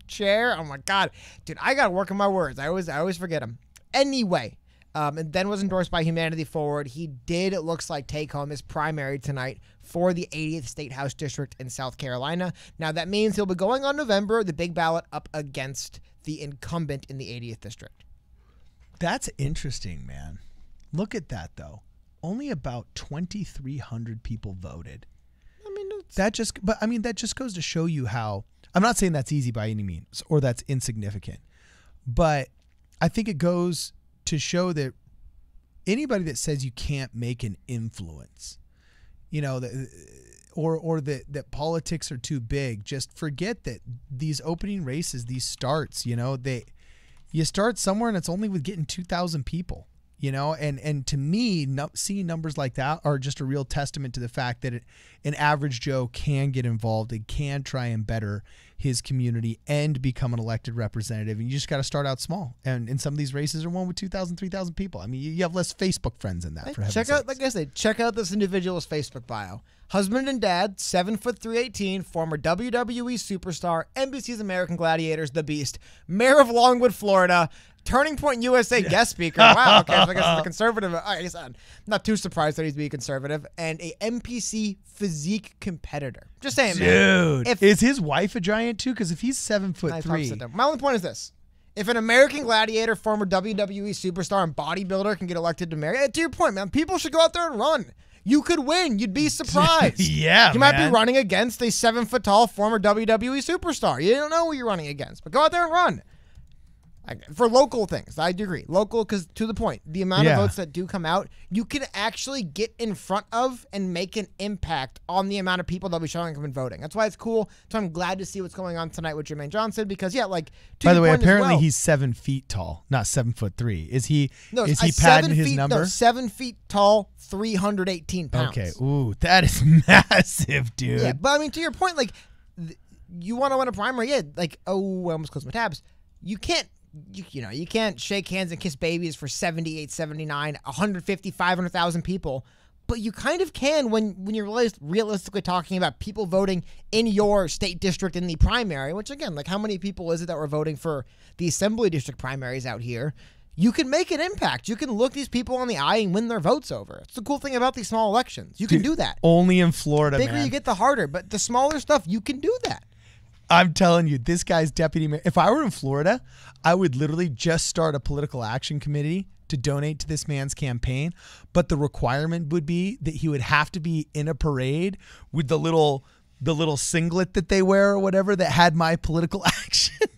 chair. Oh, my God. Dude, I got to work on my words. I always forget them. Anyway. And then was endorsed by Humanity Forward. He did, it looks like, take home his primary tonight for the 80th State House District in South Carolina. Now, that means he'll be going on November, the big ballot, up against the incumbent in the 80th District. That's interesting, man. Look at that, though. Only about 2,300 people voted. I mean, that just goes to show you how, I'm not saying that's easy by any means or that's insignificant, but I think it goes to show that anybody that says you can't make an influence, you know, that politics are too big, just forget that these opening races, these starts, you know, you start somewhere and it's only with getting 2,000 people, you know, and to me, seeing numbers like that are just a real testament to the fact that an average Joe can get involved and can try and better his community and become an elected representative. And you just got to start out small. And in some of these races are one with 2,000, 3,000 people. I mean, you have less Facebook friends than that. For heaven's sakes. Like I said, check out this individual's Facebook bio. Husband and dad, 7'3", 318, former WWE superstar, NBC's American Gladiators, The Beast, mayor of Longwood, Florida, Turning Point USA guest speaker. Wow, okay, so I guess it's a conservative. I guess I'm not too surprised that he's being conservative. And a NPC physique competitor. Just saying, man. Dude, is his wife a giant too? Because if he's 7'3", my only point is this. If an American Gladiator, former WWE superstar, and bodybuilder can get elected to mayor, to your point, man, people should go out there and run. You could win. You'd be surprised. Yeah, you might be running against a 7-foot-tall former WWE superstar. You don't know who you're running against, but go out there and run. For local things, I do agree. Local, because to the point, the amount of votes that do come out, you can actually get in front of and make an impact on the amount of people that'll be showing up and voting. That's why it's cool. So I'm glad to see what's going on tonight with Jermaine Johnson because, yeah, like, by the way, apparently he's 7 feet tall, not 7'3". Is he? No, is he padding his number? No, 7 feet tall, 318 pounds. Okay. Ooh, that is massive, dude. Yeah, but I mean, to your point, like, you want to win a primary, yeah, like, oh, I almost closed my tabs. You can't. You can't shake hands and kiss babies for 78, 79, 150, 500,000 people, but you kind of can when you're realistically talking about people voting in your state district in the primary, which again, like how many people is it that were voting for the assembly district primaries out here? You can make an impact. You can look these people on the eye and win their votes over. It's the cool thing about these small elections. You can do that. Only in Florida, the bigger you get, the harder, but the smaller stuff, you can do that. I'm telling you, this guy's deputy mayor. If I were in Florida, I would literally just start a political action committee to donate to this man's campaign. But the requirement would be that he would have to be in a parade with the little singlet that they wear or whatever that had my political action.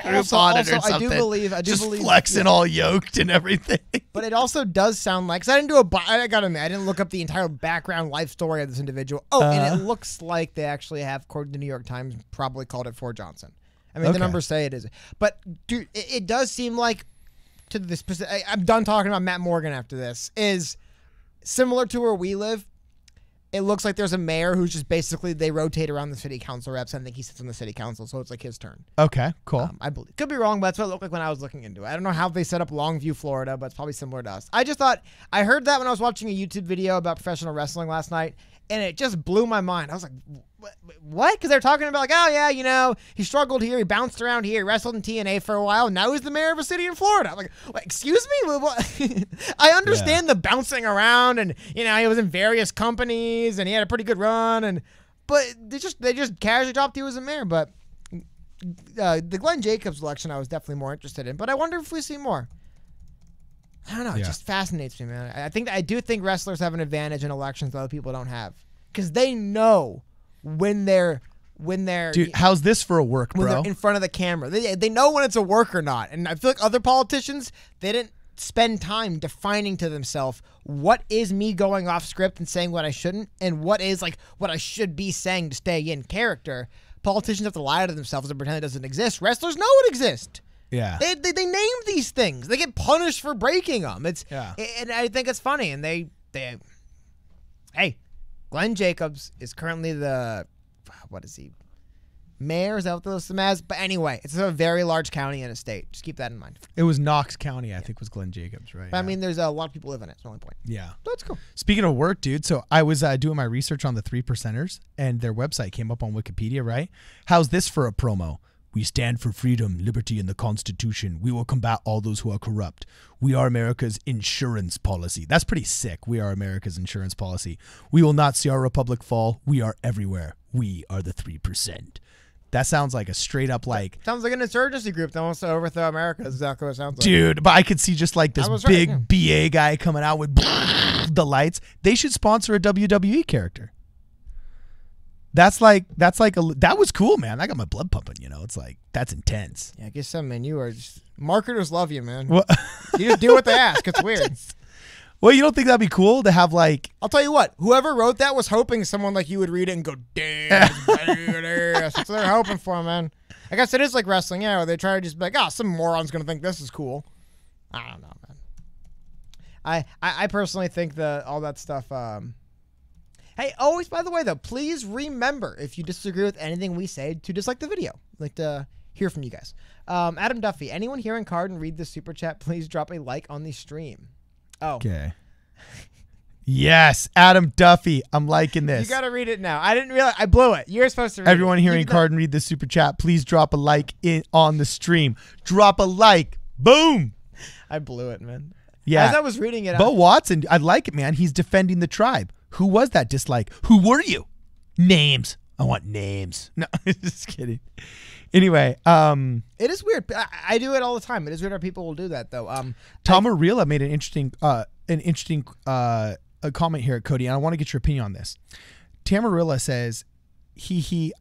Also, I do believe flexing all yoked and everything. But it also does sound like, because I gotta admit, I didn't look up the entire background life story of this individual. And it looks like they actually have, according to the New York Times, probably called it for Johnson. I mean, the numbers say it is. But dude, it does seem like to the specific. I'm done talking about Matt Morgan after this. Is similar to where we live. It looks like there's a mayor who's just basically they rotate around the city council reps. And I think he sits on the city council, so it's like his turn. Okay, cool. I believe. Could be wrong, but that's what it looked like when I was looking into it. I don't know how they set up Longview, Florida, but it's probably similar to us. I just thought I heard that when I was watching a YouTube video about professional wrestling last night, and it just blew my mind. I was like, what? Because they're talking about like, oh yeah, you know, he struggled here, he bounced around here, wrestled in TNA for a while, and now he's the mayor of a city in Florida. I'm like, what, excuse me? What? I understand the bouncing around, and you know, he was in various companies, and he had a pretty good run, but they just casually dropped he was a mayor. But the Glenn Jacobs election, I was definitely more interested in. But I wonder if we see more. I don't know. It just fascinates me, man. I do think wrestlers have an advantage in elections that other people don't have because they know when they're Dude, how's this for a work, bro? When they're in front of the camera. They know when it's a work or not. And I feel like other politicians, they didn't spend time defining to themselves what is me going off script and saying what I shouldn't and what is like what I should be saying to stay in character. Politicians have to lie to themselves and pretend it doesn't exist. Wrestlers know it exists. Yeah. They name these things. They get punished for breaking them. And I think it's funny. And hey, Glenn Jacobs is currently what is he? Mayor? Is that what they list him as? But anyway, it's a very large county in a state. Just keep that in mind. It was Knox County, I think, was Glenn Jacobs, right? But I mean, there's a lot of people live in it. That's the only point. Yeah. That's cool. Speaking of work, dude, so I was doing my research on the 3 Percenters, and their website came up on Wikipedia, right? How's this for a promo? We stand for freedom, liberty, and the Constitution. We will combat all those who are corrupt. We are America's insurance policy. That's pretty sick. We are America's insurance policy. We will not see our republic fall. We are everywhere. We are the 3%. That sounds like a straight up like... Sounds like an insurgency group that wants to overthrow America. That's exactly what it sounds like. Dude, but I could see just like this big BA guy coming out with the lights. They should sponsor a WWE character. That was cool, man. I got my blood pumping, you know. It's like, that's intense. Yeah, I guess so, man. You are just, marketers love you, man. Well, you just do what they ask. It's weird. Well, you don't think that'd be cool to have like... I'll tell you what. Whoever wrote that was hoping someone like you would read it and go, damn, that's what they're hoping for, man. I guess it is like wrestling, yeah, where they try to just be like, some moron's going to think this is cool. I don't know, man. I personally think all that stuff... Hey, always, by the way, though, please remember, if you disagree with anything we say, to dislike the video. I'd like to hear from you guys. Adam Duffy, anyone here in Cardin read the super chat, please drop a like on the stream. Oh. Okay. Yes, Adam Duffy. I'm liking this. You got to read it now. I didn't realize. I blew it. You're supposed to read Everyone here in Cardin read the super chat. Please drop a like on the stream. Drop a like. Boom. I blew it, man. Yeah. As I was reading it. Bo Watson, I like it, man. He's defending the tribe. Who was that dislike? Who were you? Names. I want names. No, just kidding. Anyway, it is weird. I do it all the time. It is weird how people will do that, though. Tom Arila made an interesting comment here at Cody, and I want to get your opinion on this. Tamarilla says,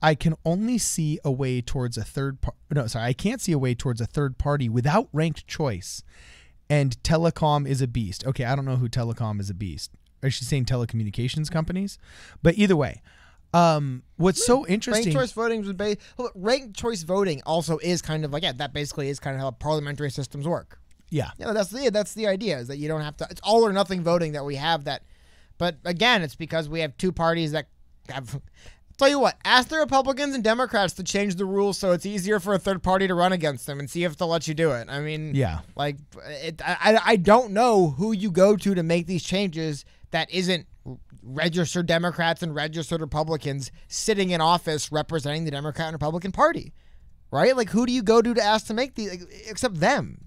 I can only see a way towards a third party. No, sorry, I can't see a way towards a third party without ranked choice. And Telecom is a beast. Okay, I don't know who Telecom is a beast. Is she saying telecommunications companies? But either way, what's so interesting? Ranked choice voting was ranked choice voting also is kind of like that basically is kind of how parliamentary systems work. Yeah. Yeah, that's the idea is that you don't have to. It's all or nothing voting that we have that. But again, it's because we have two parties that have. Tell you what, ask the Republicans and Democrats to change the rules so it's easier for a third party to run against them and see if they'll let you do it. I mean, yeah, like I don't know who you go to make these changes that isn't registered Democrats and registered Republicans sitting in office representing the Democrat and Republican Party, right? Like, who do you go to ask to make these, except them?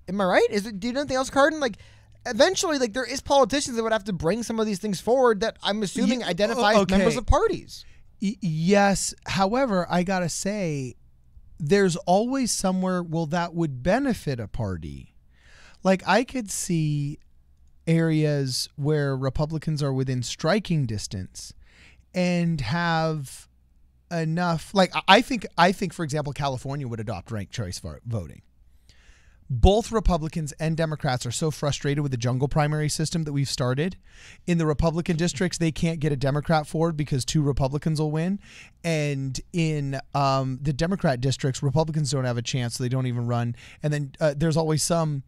Am I right? Do you know anything else, Cardin? Like, eventually, like, there is politicians that would have to bring some of these things forward that I'm assuming identify as members of parties. Yes. However, I gotta say, there's always somewhere, that would benefit a party. Like, I could see areas where Republicans are within striking distance and have enough, like, I think for example, California would adopt ranked choice voting. both Republicans and Democrats are so frustrated with the jungle primary system that we've started. In the Republican districts, they can't get a Democrat forward because 2 Republicans will win. And in the Democrat districts, Republicans don't have a chance, so they don't even run. And then there's always some,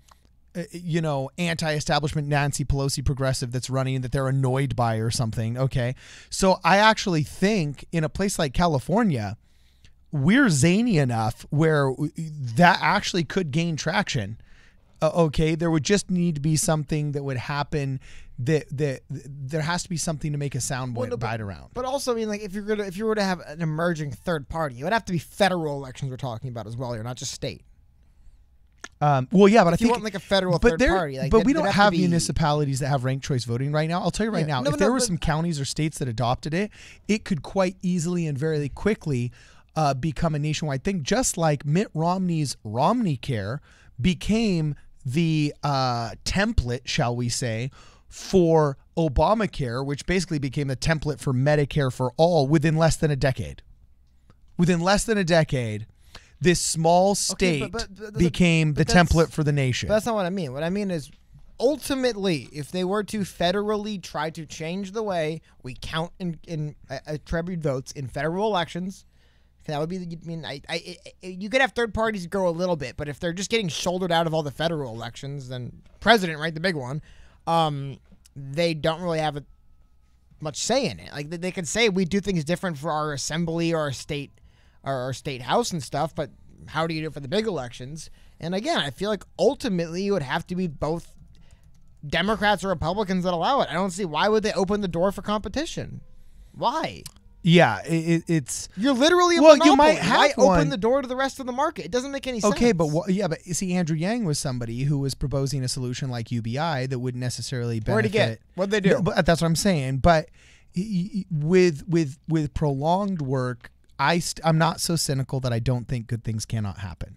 anti-establishment Nancy Pelosi progressive that's running that they're annoyed by or something. Okay. So I actually think in a place like California, we're zany enough where that actually could gain traction. Okay, there would just need to be something that would happen. That there has to be something to make a soundbite bite around. But also, I mean, like if you were to have an emerging third party, it would have to be federal elections we're talking about as well here, not just state. Well, yeah, but I think you want like a federal third party. Like, but we don't have municipalities that have ranked choice voting right now. I'll tell you right now, if there were some counties or states that adopted it, it could quite easily and very quickly become a nationwide thing, just like Mitt Romney's Romneycare became the template, shall we say, for Obamacare, which basically became the template for Medicare for all within less than a decade. Within less than a decade, this small state became the template for the nation. But that's not what I mean. What I mean is, ultimately, if they were to federally try to change the way we count in attribute votes in federal elections, that would be you could have third parties grow a little bit, but if they're just getting shouldered out of all the federal elections, then president, right, the big one, they don't really have much say in it. Like they could say we do things different for our assembly or our state house and stuff, but how do you do it for the big elections? And again, I feel like ultimately it would have to be both Democrats or Republicans that allow it. I don't see why would they open the door for competition. Why? Yeah, it's you're literally a monopoly. You might have open the door to the rest of the market. It doesn't make any sense. Okay, but but see, Andrew Yang was somebody who was proposing a solution like UBI that wouldn't necessarily benefit. Where'd he get? What'd they do? No, but that's what I'm saying. But with prolonged work, I'm not so cynical that I don't think good things cannot happen.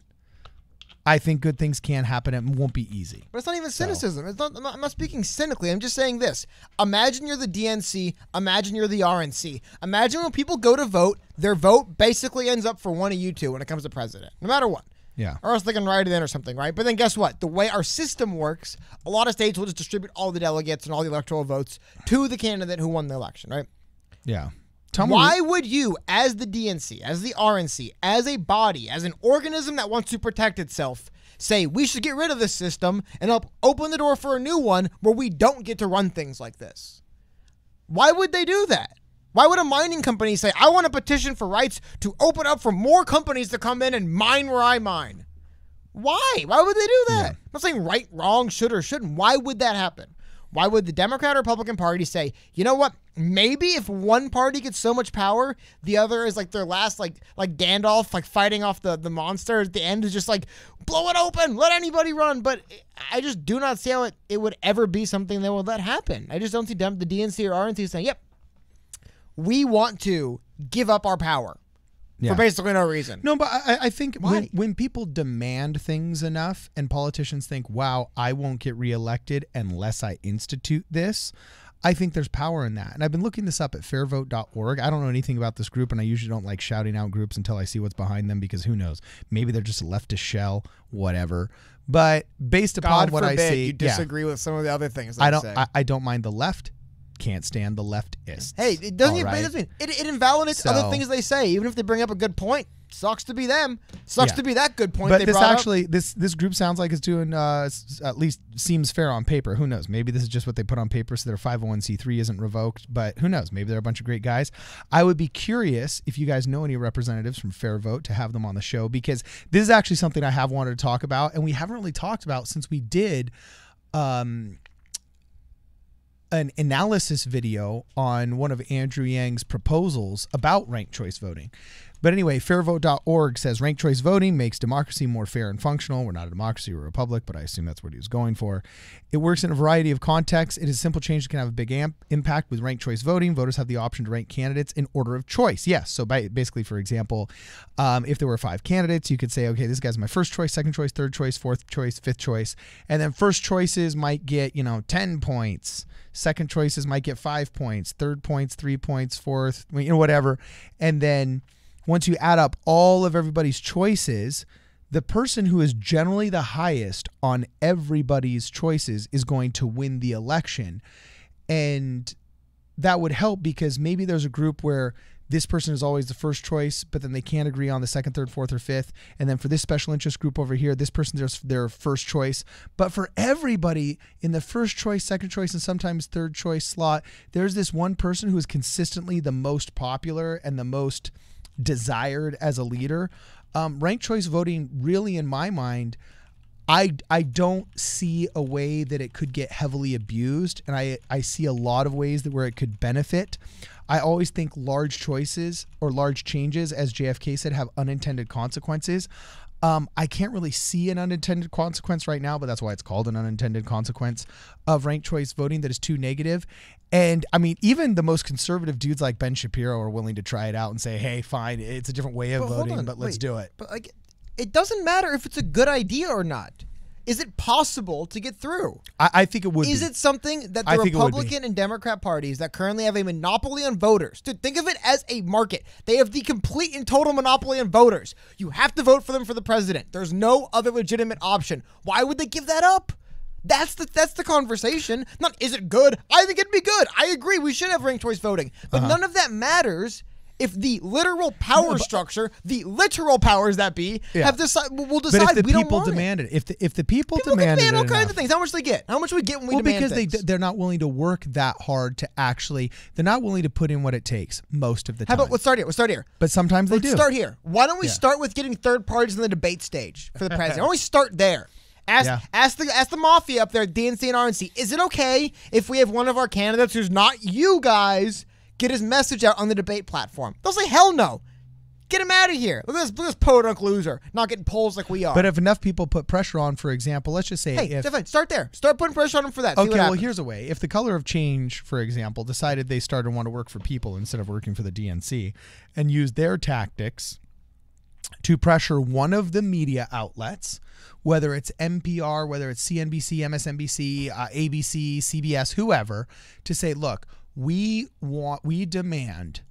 I think good things can happen. It won't be easy. But it's not even cynicism. I'm not speaking cynically. I'm just saying this. Imagine you're the DNC. Imagine you're the RNC. Imagine when people go to vote, their vote basically ends up for one of you two when it comes to president, no matter what. Yeah. Or else they can write it in or something, right? But then guess what? The way our system works, a lot of states will just distribute all the delegates and all the electoral votes to the candidate who won the election, right? Yeah. Why would you, as the DNC, as the RNC, as a body, as an organism that wants to protect itself, say we should get rid of this system and help open the door for a new one where we don't get to run things like this? Why would they do that? Why would a mining company say, I want to petition for rights to open up for more companies to come in and mine where I mine? Why? Why would they do that? Yeah. I'm not saying right, wrong, should or shouldn't. Why would that happen? Why would the Democrat or Republican Party say, you know what? Maybe if one party gets so much power, the other is like their last, like Gandalf, like fighting off the monster at the end is just like, blow it open, let anybody run. But I just do not see how it would ever be something that will let happen. I just don't see the DNC or RNC saying, yep, we want to give up our power. For basically no reason. No, but I think when people demand things enough and politicians think, wow, I won't get reelected unless I institute this, I think there's power in that. And I've been looking this up at fairvote.org. I don't know anything about this group, and I usually don't like shouting out groups until I see what's behind them, because who knows? Maybe they're just a leftist shell, whatever. But based upon what I see, you disagree with some of the other things. I don't mind the left. Can't stand the leftists. Hey, it doesn't even it invalidates other things they say, even if they bring up a good point. Sucks to be them. Sucks to be that good point. But this group sounds like it's doing at least seems fair on paper. Who knows? Maybe this is just what they put on paper, so their 501c3 isn't revoked. But who knows? Maybe they're a bunch of great guys. I would be curious if you guys know any representatives from Fair Vote to have them on the show, because this is actually something I have wanted to talk about, and we haven't really talked about since we did an analysis video on one of Andrew Yang's proposals about ranked choice voting. But anyway, fairvote.org says ranked choice voting makes democracy more fair and functional. We're not a democracy, we're a republic, but I assume that's what he was going for. It works in a variety of contexts. It is a simple change that can have a big impact. With ranked choice voting, voters have the option to rank candidates in order of choice. Yes, so basically, for example, if there were 5 candidates, you could say, okay, this guy's my first choice, second choice, third choice, fourth choice, fifth choice. And then first choices might get, 10 points. Second choices might get 5 points. Third points, 3 points. Fourth, whatever. And then once you add up all of everybody's choices, the person who is generally the highest on everybody's choices is going to win the election. And that would help because maybe there's a group where this person is always the first choice, but then they can't agree on the second, third, fourth, or fifth. And then for this special interest group over here, this person's their first choice. But for everybody in the first choice, second choice, and sometimes third choice slot, there's this one person who is consistently the most popular and the most desired as a leader. Ranked choice voting, really, in my mind, I don't see a way that it could get heavily abused, and I see a lot of ways that where it could benefit. I always think large choices or large changes, as JFK said, have unintended consequences. I can't really see an unintended consequence right now, but that's why it's called an unintended consequence of ranked choice voting that is too negative. And I mean, even the most conservative dudes like Ben Shapiro are willing to try it out and say, hey, fine, it's a different way of voting, but let's do it. But like, it doesn't matter if it's a good idea or not. Is it possible to get through? I think it would be. Is it something that the Republican and Democrat parties that currently have a monopoly on voters, dude, think of it as a market. They have the complete and total monopoly on voters. You have to vote for them for the president. There's no other legitimate option. Why would they give that up? That's the conversation. Not, is it good? I think it'd be good. I agree. We should have ranked choice voting. But none of that matters if the literal power structure, the literal powers that be, have decided. We'll decide. But if the we people don't want demand it, if the people can demand demand all it kinds enough. of things. How much they get? How much we get when we demand because they're not willing to work that hard to actually. They're not willing to put in what it takes most of the time. How about let's start here? Let's start here. But sometimes they do. Let's start here. Why don't we start with getting third parties in the debate stage for the president? Why don't we start there? Ask the mafia up there, DNC and RNC. Is it okay if we have one of our candidates who's not you guys get his message out on the debate platform? They'll say, hell no. Get him out of here. Look at this podunk loser, not getting polls like we are. But if enough people put pressure on, for example, let's just say, hey, start there. Start putting pressure on him for that. Okay, well, here's a way. If the Color of Change, for example, decided they started to want to work for people instead of working for the DNC and used their tactics to pressure one of the media outlets, whether it's NPR, whether it's CNBC, MSNBC, ABC, CBS, whoever, to say, look, we demand,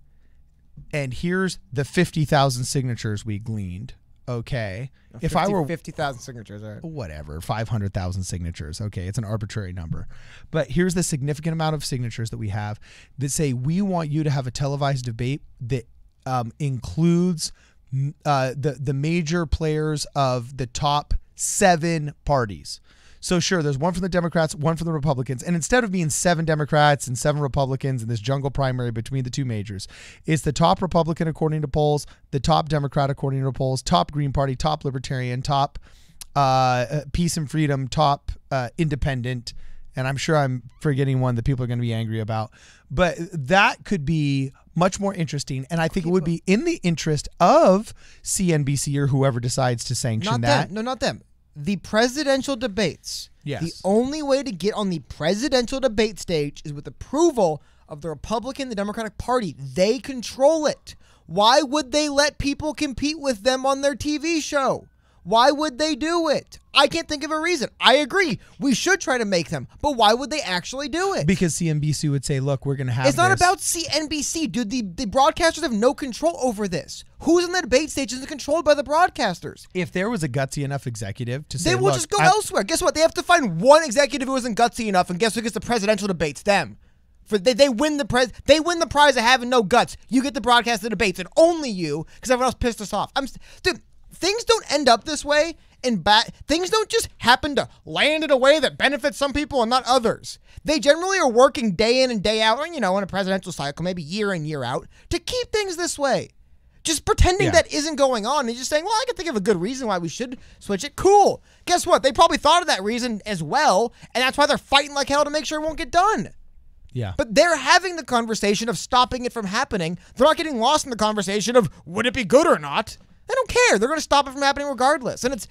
and here's the 50,000 signatures we gleaned. Okay. If I were 50,000 signatures, all right. Whatever, 500,000 signatures. Okay. It's an arbitrary number, but here's the significant amount of signatures that we have that say, we want you to have a televised debate that includes the major players of the top 7 parties. So sure, there's one from the Democrats, one from the Republicans, and instead of being 7 Democrats and 7 Republicans in this jungle primary between the two majors, it's the top Republican according to polls, the top Democrat according to polls, top Green Party, top Libertarian, top Peace and Freedom, top Independent, and I'm sure I'm forgetting one that people are going to be angry about. But that could be much more interesting, and I think it would be in the interest of CNBC or whoever decides to sanction that. No, not them. The presidential debates. Yes. The only way to get on the presidential debate stage is with approval of the Republican, the Democratic Party. They control it. Why would they let people compete with them on their TV show? Why would they do it? I can't think of a reason. I agree. We should try to make them. But why would they actually do it? Because CNBC would say, look, we're going to have It's not about CNBC, dude. The broadcasters have no control over this. Who's in the debate stage isn't controlled by the broadcasters. If there was a gutsy enough executive to say, they will just go elsewhere. Guess what? They have to find one executive who isn't gutsy enough, and guess who gets the presidential debates? Them. They win the prize of having no guts. You get to broadcast the debates, and only you, because everyone else pissed us off. Dude, things don't end up this way, and things don't just happen to land in a way that benefits some people and not others. They generally are working day in and day out, or, in a presidential cycle, maybe year in, year out, to keep things this way. Just pretending that isn't going on and just saying, well, I can think of a good reason why we should switch it. Cool. Guess what? They probably thought of that reason as well, and that's why they're fighting like hell to make sure it won't get done. Yeah. But they're having the conversation of stopping it from happening. They're not getting lost in the conversation of, would it be good or not? They don't care. They're going to stop it from happening regardless. And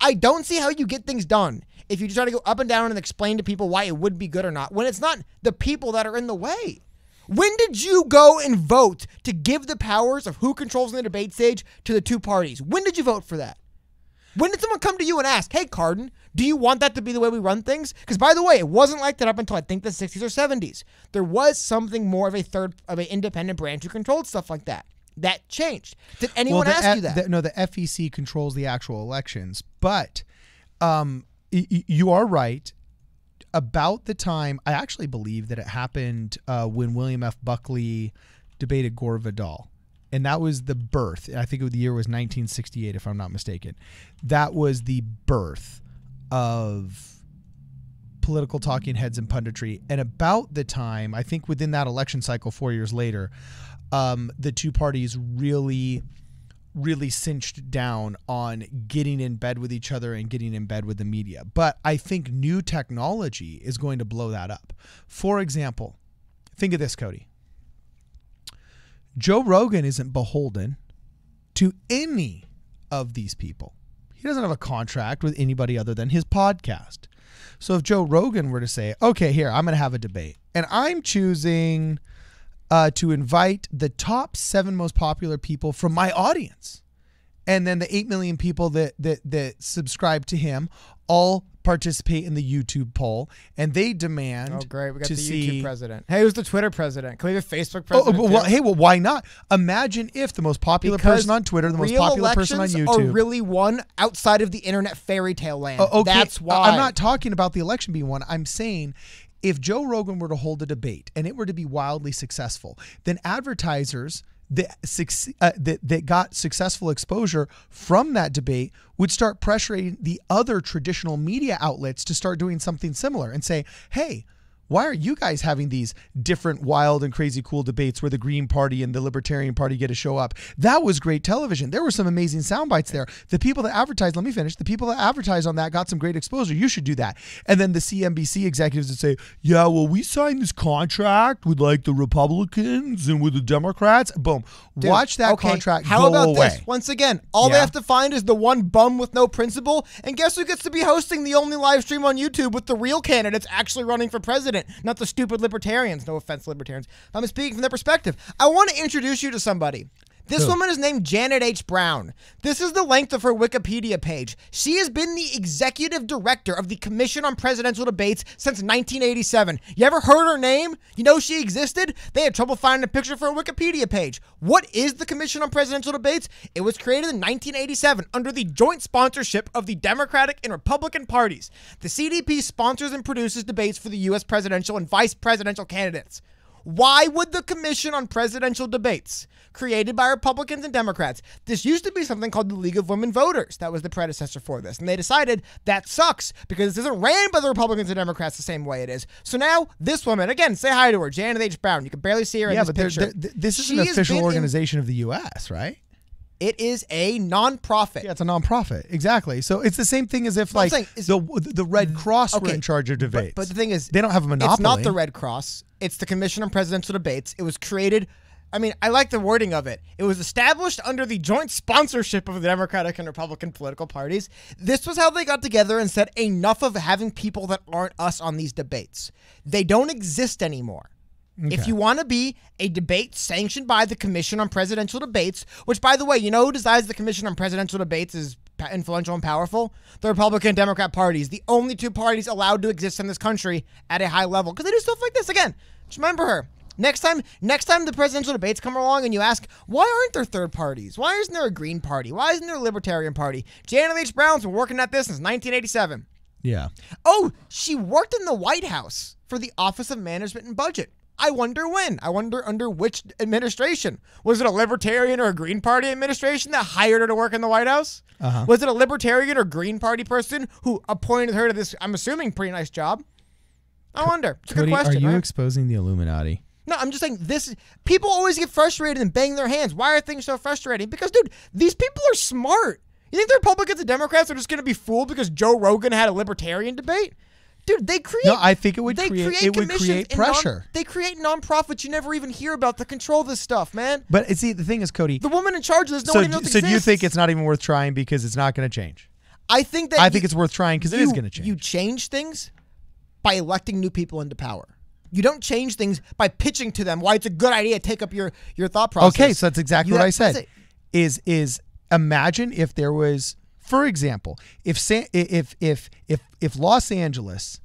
I don't see how you get things done if you try to go up and down and explain to people why it would be good or not, when it's not the people that are in the way. When did you go and vote to give the powers of who controls the debate stage to the two parties? When did you vote for that? When did someone come to you and ask, hey, Cardin, do you want that to be the way we run things? Because, by the way, it wasn't like that up until, I think, the 60s or 70s. There was something more of an independent branch who controlled stuff like that. that changed. Did anyone ask you that? No, the FEC controls the actual elections. But you are right. About the time, I actually believe that it happened when William F. Buckley debated Gore Vidal. And that was the birth. I think the year was 1968, if I'm not mistaken. That was the birth of political talking heads and punditry. And about the time, I think within that election cycle 4 years later, the two parties really cinched down on getting in bed with each other and getting in bed with the media. But I think new technology is going to blow that up. For example, think of this, Cody. Joe Rogan isn't beholden to any of these people. He doesn't have a contract with anybody other than his podcast. So if Joe Rogan were to say, okay, here, I'm going to have a debate, and I'm choosing to invite the top 7 most popular people from my audience, and then the 8 million people that subscribe to him all participate in the YouTube poll, and they demand. Oh, great! We got to the see, YouTube president. Hey, who's the Twitter president? Can we have a Facebook president? Well, why not? Imagine if the most popular person on Twitter, the most popular person on YouTube, are really won outside of the internet fairy tale land. Okay. That's why. I'm not talking about the election being won. I'm saying, if Joe Rogan were to hold a debate and it were to be wildly successful, then advertisers that got successful exposure from that debate would start pressuring the other traditional media outlets to start doing something similar and say, hey, why are you guys having these different wild and crazy cool debates where the Green Party and the Libertarian Party get to show up? That was great television. There were some amazing sound bites there. The people that advertised, let me finish, the people that advertised on that got some great exposure. You should do that. And then the CNBC executives would say, yeah, well, we signed this contract with like the Republicans and with the Democrats. Boom. Dude, watch that contract How go about away. this? Once again, all they have to find is the one bum with no principle, and guess who gets to be hosting the only live stream on YouTube with the real candidates actually running for president, not the stupid libertarians. No offense, libertarians. I'm speaking from their perspective. I want to introduce you to somebody. This woman is named Janet H. Brown. This is the length of her Wikipedia page. She has been the executive director of the Commission on Presidential Debates since 1987. You ever heard her name? You know she existed? They had trouble finding a picture for her Wikipedia page. What is the Commission on Presidential Debates? It was created in 1987 under the joint sponsorship of the Democratic and Republican parties. The CDP sponsors and produces debates for the U.S. presidential and vice presidential candidates. Why would the Commission on Presidential Debates, created by Republicans and Democrats, this used to be something called the League of Women Voters. That was the predecessor for this. And they decided that sucks because this isn't ran by the Republicans and Democrats the same way it is. So now this woman, again, say hi to her, Janet H. Brown. You can barely see her in this picture. This is an official organization of the U.S., right? It is a nonprofit. Yeah, it's a nonprofit. Exactly. So it's the same thing as if like the Red Cross were in charge of debates. But the thing is, they don't have a monopoly. It's not the Red Cross. It's the Commission on Presidential Debates. It was created. I mean, I like the wording of it. It was established under the joint sponsorship of the Democratic and Republican political parties. This was how they got together and said enough of having people that aren't us on these debates. They don't exist anymore. Okay. If you want to be a debate sanctioned by the Commission on Presidential Debates, which, by the way, you know who decides the Commission on Presidential Debates is influential and powerful? The Republican and Democrat parties, the only two parties allowed to exist in this country at a high level, because they do stuff like this. Again, just remember her. Next time the presidential debates come along and you ask, why aren't there third parties? Why isn't there a Green Party? Why isn't there a Libertarian Party? Janet H. Brown's been working at this since 1987. Yeah. Oh, she worked in the White House for the Office of Management and Budget. I wonder when. I wonder under which administration. Was it a Libertarian or a Green Party administration that hired her to work in the White House? Uh-huh. Was it a Libertarian or Green Party person who appointed her to this, I'm assuming, pretty nice job? I wonder. It's a good question. Are you exposing the Illuminati? No, I'm just saying this. People always get frustrated and bang their hands. Why are things so frustrating? Because, dude, these people are smart. You think the Republicans and Democrats are just going to be fooled because Joe Rogan had a Libertarian debate? Dude, they create. No, I think it would create pressure. They create nonprofits you never even hear about that control this stuff, man. But see, the thing is, Cody, the woman in charge of this, no one even knows exists. So do you think it's not even worth trying because it's not going to change? I think it's worth trying because it is going to change. You change things by electing new people into power. You don't change things by pitching to them why it's a good idea to take up your thought process. Okay, so that's exactly what I said. Is imagine if there was, for example, if Los Angeles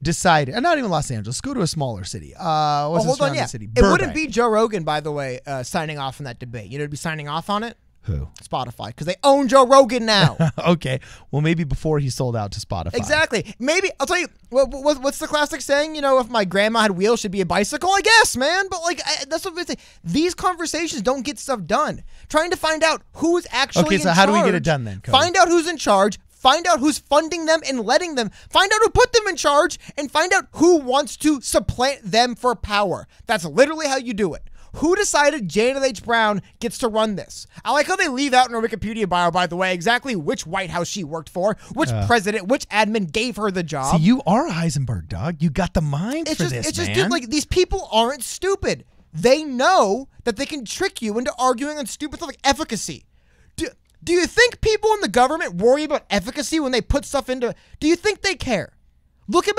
decided, and not even Los Angeles, go to a smaller city. What's Well, the hold on, surrounding city? It wouldn't Burbank. be Joe Rogan, by the way, signing off on that debate. You know who'd be signing off on it? Who? Spotify, because they own Joe Rogan now. Okay. Well, maybe before he sold out to Spotify. Exactly. Maybe, I'll tell you, what's the classic saying? You know, if my grandma had wheels, she'd be a bicycle, I guess, man. But, like, that's what we say. These conversations don't get stuff done. Trying to find out who's actually in charge. Okay, so how do we get it done then, Cody? Find out who's in charge. Find out who's funding them and letting them. Find out who put them in charge. And find out who wants to supplant them for power. That's literally how you do it. Who decided Janet H. Brown gets to run this? I like how they leave out in her Wikipedia bio, by the way, exactly which White House she worked for, which president, which admin gave her the job. See, you are a Heisenberg, dog. You got the mind for this, It's man. just, dude, like, these people aren't stupid. They know that they can trick you into arguing on stupid stuff like efficacy. Do you think people in the government worry about efficacy when they put stuff into? Do you think they care? Look at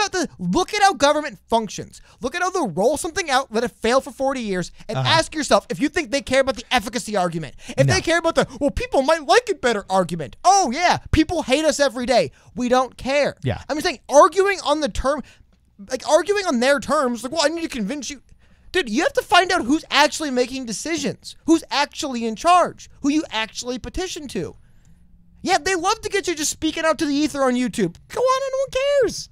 how government functions. Look at how they'll roll something out, let it fail for 40 years, and ask yourself if you think they care about the efficacy argument. If they care about the, well, people might like it better argument. Oh, yeah, people hate us every day. We don't care. Yeah. I'm saying arguing on the term, like arguing on their terms, like, well, I need to convince you. Dude, you have to find out who's actually making decisions, who's actually in charge, who you actually petition to. Yeah, they love to get you just speaking out to the ether on YouTube. Go on and no one cares.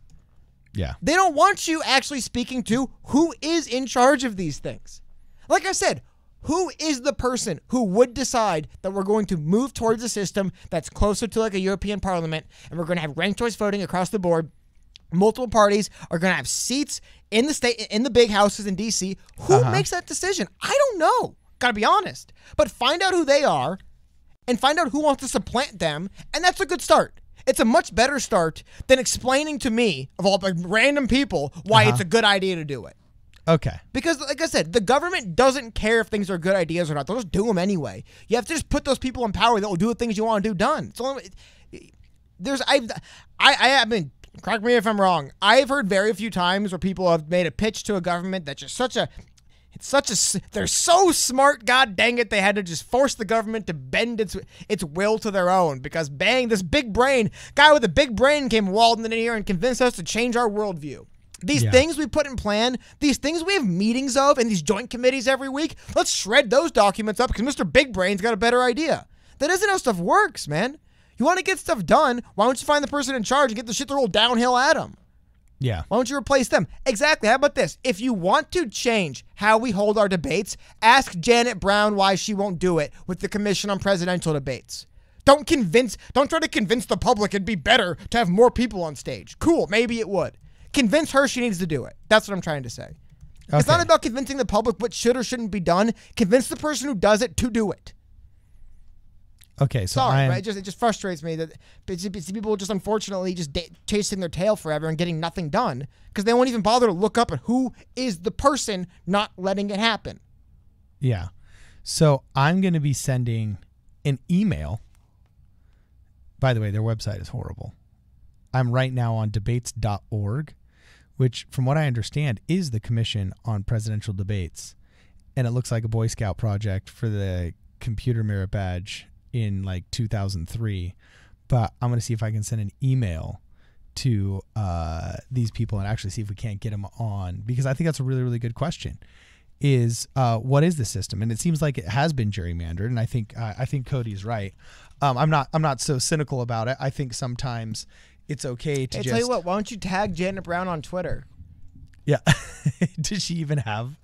Yeah. They don't want you actually speaking to who is in charge of these things. Like I said, who is the person who would decide that we're going to move towards a system that's closer to like a European parliament and we're going to have ranked choice voting across the board? Multiple parties are going to have seats in the state, in the big houses in D.C. Who makes that decision? I don't know. Got to be honest. But find out who they are and find out who wants to supplant them, and that's a good start. It's a much better start than explaining to me, of all like random people, why it's a good idea to do it. Okay. Because, like I said, the government doesn't care if things are good ideas or not. They'll just do them anyway. You have to just put those people in power that will do the things you want to do done. So I mean, correct me if I'm wrong. I've heard very few times where people have made a pitch to a government that's just they're so smart, god dang it, they had to just force the government to bend its will to their own because bang, this big brain, guy with a big brain came waltzing in here and convinced us to change our worldview. These things we put in plan, these things we have meetings of and these joint committees every week, let's shred those documents up because Mr. Big Brain's got a better idea. That isn't how stuff works, man. You want to get stuff done, why don't you find the person in charge and get the shit to roll downhill at them? Yeah. Why don't you replace them? Exactly. How about this? If you want to change how we hold our debates, ask Janet Brown why she won't do it with the Commission on Presidential Debates. Don't try to convince the public it'd be better to have more people on stage. Cool, maybe it would. Convince her she needs to do it. That's what I'm trying to say. Okay. It's not about convincing the public what should or shouldn't be done. Convince the person who does it to do it. Okay, so sorry, right? It just frustrates me that people just unfortunately just chasing their tail forever and getting nothing done because they won't even bother to look up at who is the person not letting it happen. Yeah. So I'm going to be sending an email. By the way, their website is horrible. I'm right now on debates.org, which from what I understand is the Commission on Presidential Debates. And it looks like a Boy Scout project for the computer merit badge in like 2003, but I'm going to see if I can send an email to these people and actually see if we can't get them on, because I think that's a really, really good question is what is the system? And it seems like it has been gerrymandered. And I think Cody's right. I'm not so cynical about it. I think sometimes it's okay to tell you what, why don't you tag Janet Brown on Twitter? Yeah. Does she even have?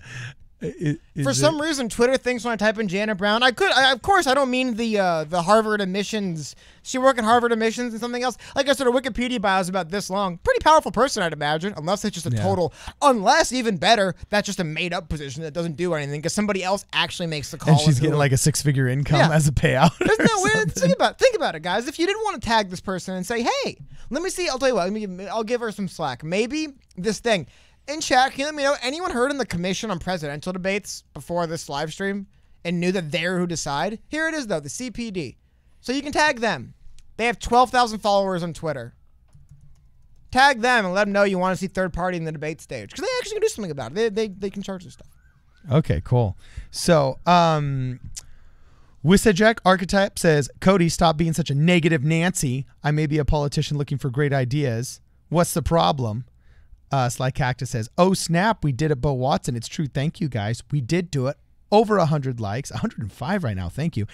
For some reason, Twitter thinks when I type in Janet Brown, of course, I don't mean the Harvard admissions. She worked at Harvard admissions and something else. Like I said, her Wikipedia bio is about this long. Pretty powerful person, I'd imagine, unless it's just a total, unless even better, that's just a made up position that doesn't do anything because somebody else actually makes the call. And she's getting like a 6-figure income as a payout. There's no way. Think about it, guys. If you didn't want to tag this person and say, hey, let me see, I'll tell you what, I'll give her some slack. Maybe this thing. In chat, can you let me know, anyone heard in the Commission on Presidential Debates before this live stream and knew that they're who decide? Here it is, though, the CPD. So you can tag them. They have 12,000 followers on Twitter. Tag them and let them know you want to see third party in the debate stage. Because they actually can do something about it. They can charge this stuff. Okay, cool. So, Wisajek Archetype says, Cody, stop being such a negative Nancy. I may be a politician looking for great ideas. What's the problem? Sly Cactus says, "Oh snap, we did it, Bo Watson. It's true. Thank you guys. We did do it. Over 100 likes, 105 right now. Thank you."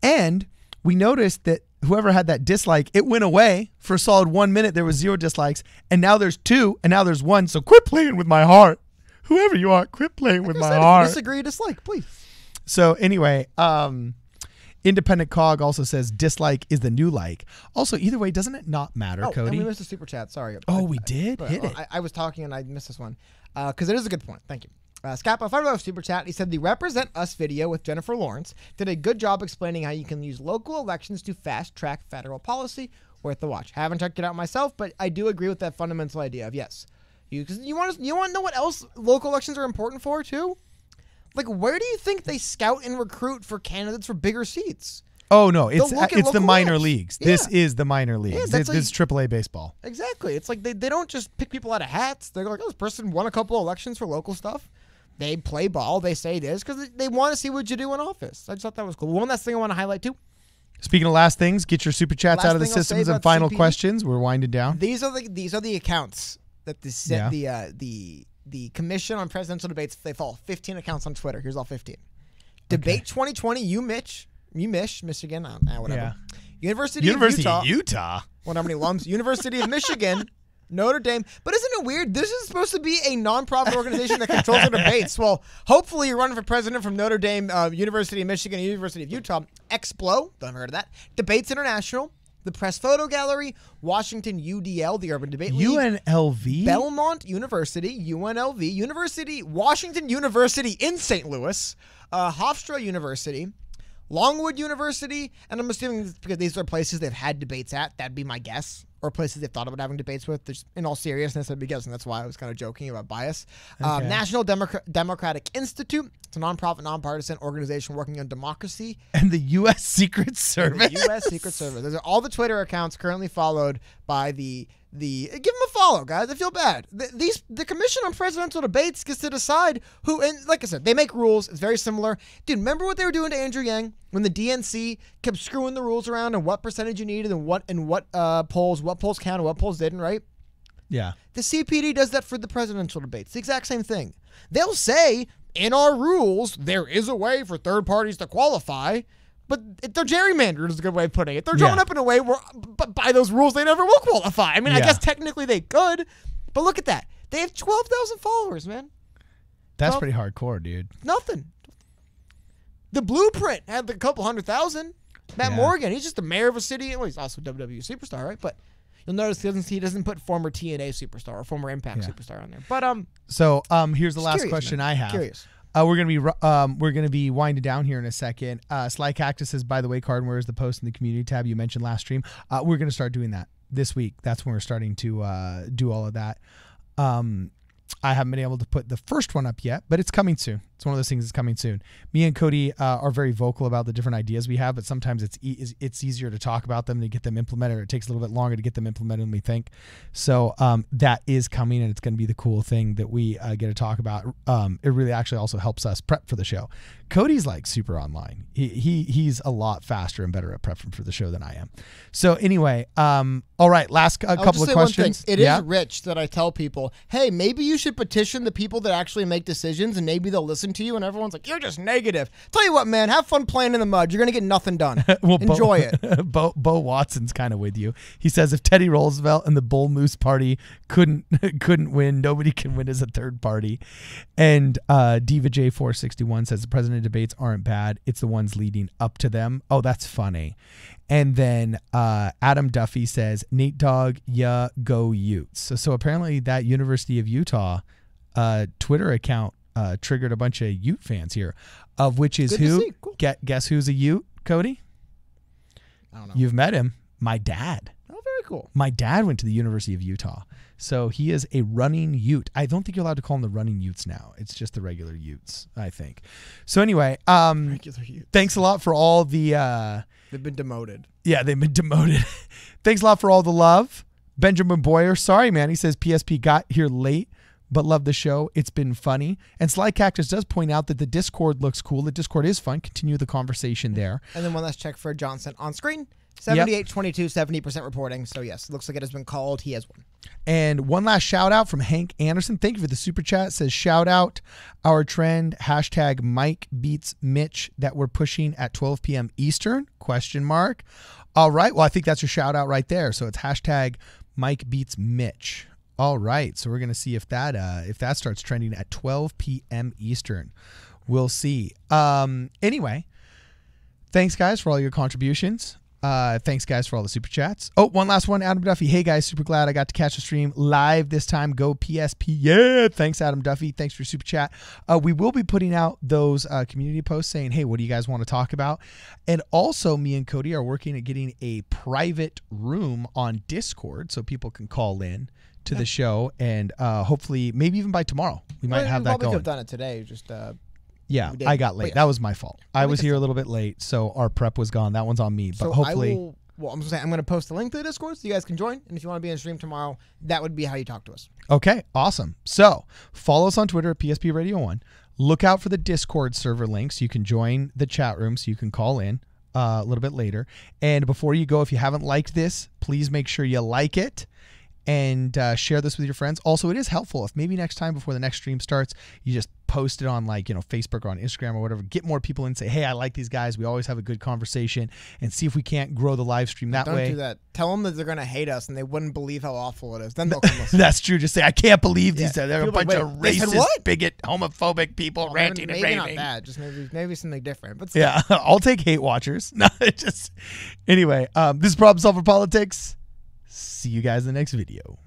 And we noticed that whoever had that dislike, it went away for a solid 1 minute. There was 0 dislikes, and now there's 2, and now there's 1. So quit playing with my heart. Whoever you are, quit playing with my heart. Disagree, dislike, please. So anyway, Independent Cog also says dislike is the new like. Also, either way, doesn't it not matter, Cody? And we missed a super chat. Sorry. We did? Hit it. I was talking and I missed this one because it is a good point. Thank you. Scappa, $5 super chat. He said the Represent Us video with Jennifer Lawrence did a good job explaining how you can use local elections to fast track federal policy. Worth the watch. Haven't checked it out myself, but I do agree with that fundamental idea of yes. You want to know what else local elections are important for too? Like, where do you think they scout and recruit for candidates for bigger seats? Oh no, it's the minor reps. leagues. Yeah. This is the minor leagues. Yeah, this is AAA baseball. Exactly. It's like they don't just pick people out of hats. They're like, oh, this person won a couple elections for local stuff. They play ball. They say it is because they want to see what you do in office. I just thought that was cool. One last thing I want to highlight too. Speaking of last things, get your super chats out of the systems and final questions. We're winding down. These are the accounts that the Commission on Presidential Debates. They follow 15 accounts on Twitter. Here's all 15. Debate 2020. Michigan. Whatever. Yeah. University of Utah. Well, how many alums? University of Michigan. Notre Dame. But isn't it weird? This is supposed to be a nonprofit organization that controls the debates. Well, hopefully you're running for president from Notre Dame, University of Michigan, and University of Utah. Explo, don't heard of that. Debates International, the Press Photo Gallery, Washington UDL, the Urban Debate League. UNLV? Belmont University, UNLV, Washington University in St. Louis, Hofstra University, Longwood University, and I'm assuming because these are places they've had debates at, that'd be my guess, or places they've thought about having debates with. There's, in all seriousness, I'd be guessing. That's why I was kind of joking about bias. Okay. National Democratic Institute. It's a nonprofit, nonpartisan organization working on democracy. And the U.S. Secret Service. The U.S. Secret Service. Those are all the Twitter accounts currently followed by the give them a follow, guys. I feel bad. The Commission on Presidential Debates gets to decide who, and like I said, they make rules. It's very similar. Dude, remember what they were doing to Andrew Yang when the DNC kept screwing the rules around and what percentage you needed and what polls count and what polls didn't, right? Yeah. The CPD does that for the presidential debates. The exact same thing. They'll say, in our rules, there is a way for third parties to qualify, but they're gerrymandered is a good way of putting it. They're drawn up in a way where, but by those rules, they never will qualify. I mean, I guess technically they could, but look at that. They have 12,000 followers, man. That's pretty hardcore, dude. Nothing. The Blueprint had a couple 100,000. Matt Morgan, he's just the mayor of a city. Well, he's also a WWE superstar, right? But you'll notice he doesn't put former TNA superstar or former Impact superstar on there. But so here's the last question I have. Curious. We're gonna be winding down here in a second. Sly Cactus says, by the way, Card, where is the post in the community tab you mentioned last stream? We're gonna start doing that this week. That's when we're starting to do all of that. I haven't been able to put the first one up yet, but it's coming soon. It's one of those things that's coming soon. Me and Cody are very vocal about the different ideas we have, but sometimes it's easier to talk about them than to get them implemented, or it takes a little bit longer to get them implemented than we think. So that is coming, and it's going to be the cool thing that we get to talk about. It really actually also helps us prep for the show. Cody's like super online. He's a lot faster and better at prepping for the show than I am. So anyway, all right, last couple of questions. It is rich that I tell people, hey, maybe you should petition the people that actually make decisions, and maybe they'll listen to you. And everyone's like, you're just negative. Tell you what, man, have fun playing in the mud. You're gonna get nothing done. Well, enjoy it. Bo Watson's kind of with you. He says if Teddy Roosevelt and the Bull Moose Party couldn't win, nobody can win as a third party. And Diva J461 says the president debates aren't bad. It's the ones leading up to them. Oh, that's funny. And then Adam Duffy says, Nate Dogg, yeah, go Utes. So apparently that University of Utah Twitter account triggered a bunch of Ute fans here, of which is who? Cool. Guess who's a Ute, Cody? I don't know. You've met him. My dad. Oh, very cool. My dad went to the University of Utah. So he is a running Ute. I don't think you're allowed to call them the running Utes now. It's just the regular Utes, I think. So anyway, regular Utes. Thanks a lot for all the... They've been demoted. Yeah, they've been demoted. Thanks a lot for all the love. Benjamin Boyer, sorry, man. He says PSP got here late, but love the show. It's been funny. And Sly Cactus does point out that the Discord looks cool. The Discord is fun. Continue the conversation there. And then one last check for Johnson on screen. 78, 22, 70% reporting. So, yes, looks like it has been called. He has won. And one last shout out from Hank Anderson. Thank you for the super chat. It says, shout out our trend, hashtag Mike beats Mitch that we're pushing at 12 p.m. Eastern, ? All right. Well, I think that's your shout out right there. So it's hashtag Mike beats Mitch. All right. So we're going to see if that starts trending at 12 p.m. Eastern. We'll see. Anyway, thanks guys for all your contributions. Thanks guys for all the super chats. Oh, one last one. Adam Duffy. Hey guys, super glad I got to catch the stream live this time. Go PSP. Yeah. Thanks, Adam Duffy. Thanks for your super chat. We will be putting out those community posts saying, hey, what do you guys want to talk about? And also me and Cody are working at getting a private room on Discord so people can call in to the show, and hopefully maybe even by tomorrow we might have that probably going. could have done it today. Just yeah, I got late. Yeah. That was my fault. I was here a little bit late, so our prep was gone. That one's on me. But so hopefully, I'm going to post the link to the Discord so you guys can join. And if you want to be in the stream tomorrow, that would be how you talk to us. Okay, awesome. So follow us on Twitter at PSP Radio 1. Look out for the Discord server link so you can join the chat room so you can call in a little bit later. And before you go, if you haven't liked this, please make sure you like it and share this with your friends. Also, it is helpful if maybe next time before the next stream starts, you just post it on Facebook or on Instagram or whatever. Get more people in and say, hey, I like these guys. We always have a good conversation, and see if we can't grow the live stream that way. Don't do that. Tell them that they're going to hate us and they wouldn't believe how awful it is. Then they'll come listen. That's true. Just say, I can't believe these. They're a bunch of racist, bigot, homophobic people ranting and raving. Maybe not that. Just maybe something different. But still. Yeah, I'll take hate watchers. No, anyway, this is Problem Solver Politics. See you guys in the next video.